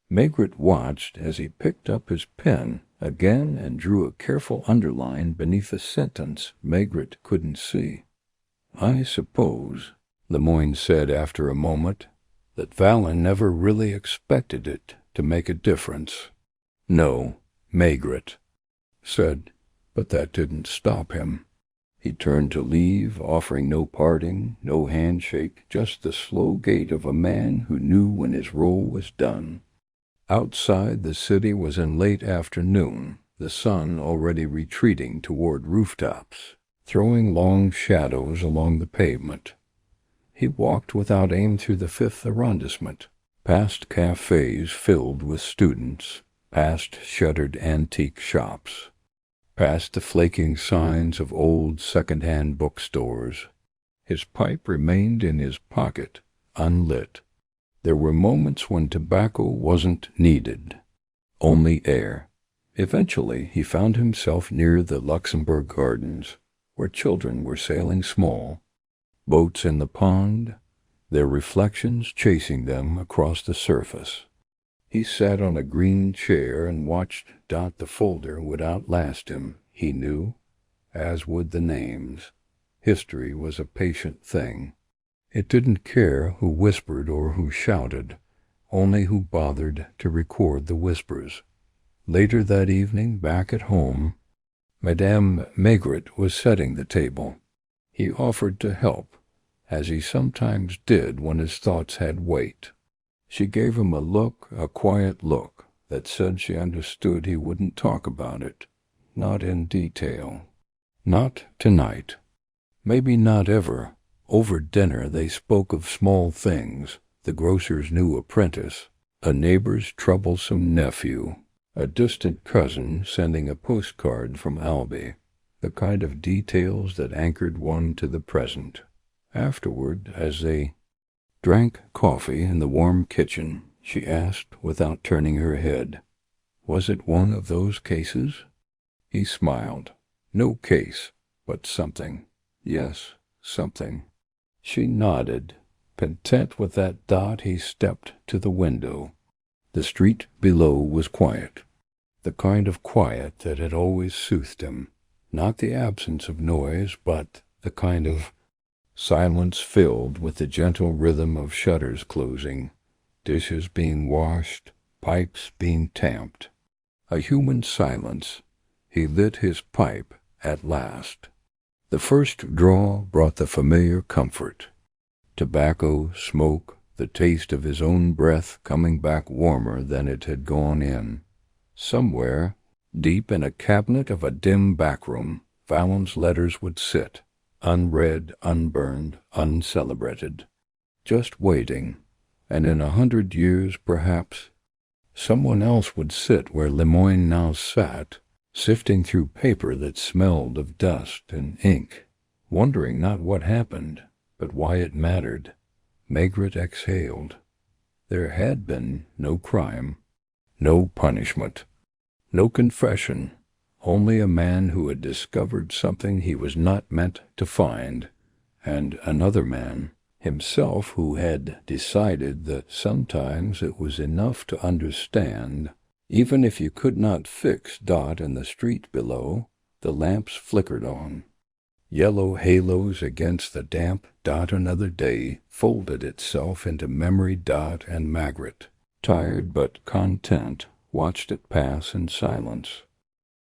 Maigret watched as he picked up his pen again and drew a careful underline beneath a sentence Maigret couldn't see. "I suppose," Lemoyne said after a moment, "that Vallon never really expected it to make a difference." "No," Maigret said, but that didn't stop him. He turned to leave, offering no parting, no handshake, just the slow gait of a man who knew when his role was done. Outside, the city was in late afternoon, the sun already retreating toward rooftops, throwing long shadows along the pavement. He walked without aim through the Fifth Arrondissement, past cafes filled with students, past shuttered antique shops, past the flaking signs of old second-hand bookstores. His pipe remained in his pocket, unlit. There were moments when tobacco wasn't needed, only air. Eventually he found himself near the Luxembourg Gardens, where children were sailing small, boats in the pond, their reflections chasing them across the surface. He sat on a green chair and watched Dot. The folder would outlast him, he knew, as would the names. History was a patient thing. It didn't care who whispered or who shouted, only who bothered to record the whispers. Later that evening, back at home, Madame Maigret was setting the table. He offered to help, as he sometimes did when his thoughts had weight. She gave him a look, a quiet look, that said she understood he wouldn't talk about it, not in detail. Not tonight. Maybe not ever. Over dinner they spoke of small things, the grocer's new apprentice, a neighbor's troublesome nephew, a distant cousin sending a postcard from Albi, the kind of details that anchored one to the present. Afterward, as they drank coffee in the warm kitchen, she asked without turning her head, "Was it one of those cases?" He smiled. "No case, but something. Yes, something." She nodded. Content with that dot, he stepped to the window. The street below was quiet, the kind of quiet that had always soothed him. Not the absence of noise, but the kind of silence filled with the gentle rhythm of shutters closing, dishes being washed, pipes being tamped. A human silence. He lit his pipe at last. The first draw brought the familiar comfort. Tobacco, smoke, the taste of his own breath coming back warmer than it had gone in. Somewhere, deep in a cabinet of a dim backroom, Vallon's letters would sit, unread, unburned, uncelebrated, just waiting, and in 100 years, perhaps, someone else would sit where Lemoyne now sat, sifting through paper that smelled of dust and ink, wondering not what happened, but why it mattered. Maigret exhaled. There had been no crime, no punishment, no confession, only a man who had discovered something he was not meant to find, and another man, himself, who had decided that sometimes it was enough to understand. Even if you could not fix Dot in the street below, the lamps flickered on. Yellow halos against the damp Dot. Another day folded itself into memory. Dot and Margaret, tired but content, watched it pass in silence.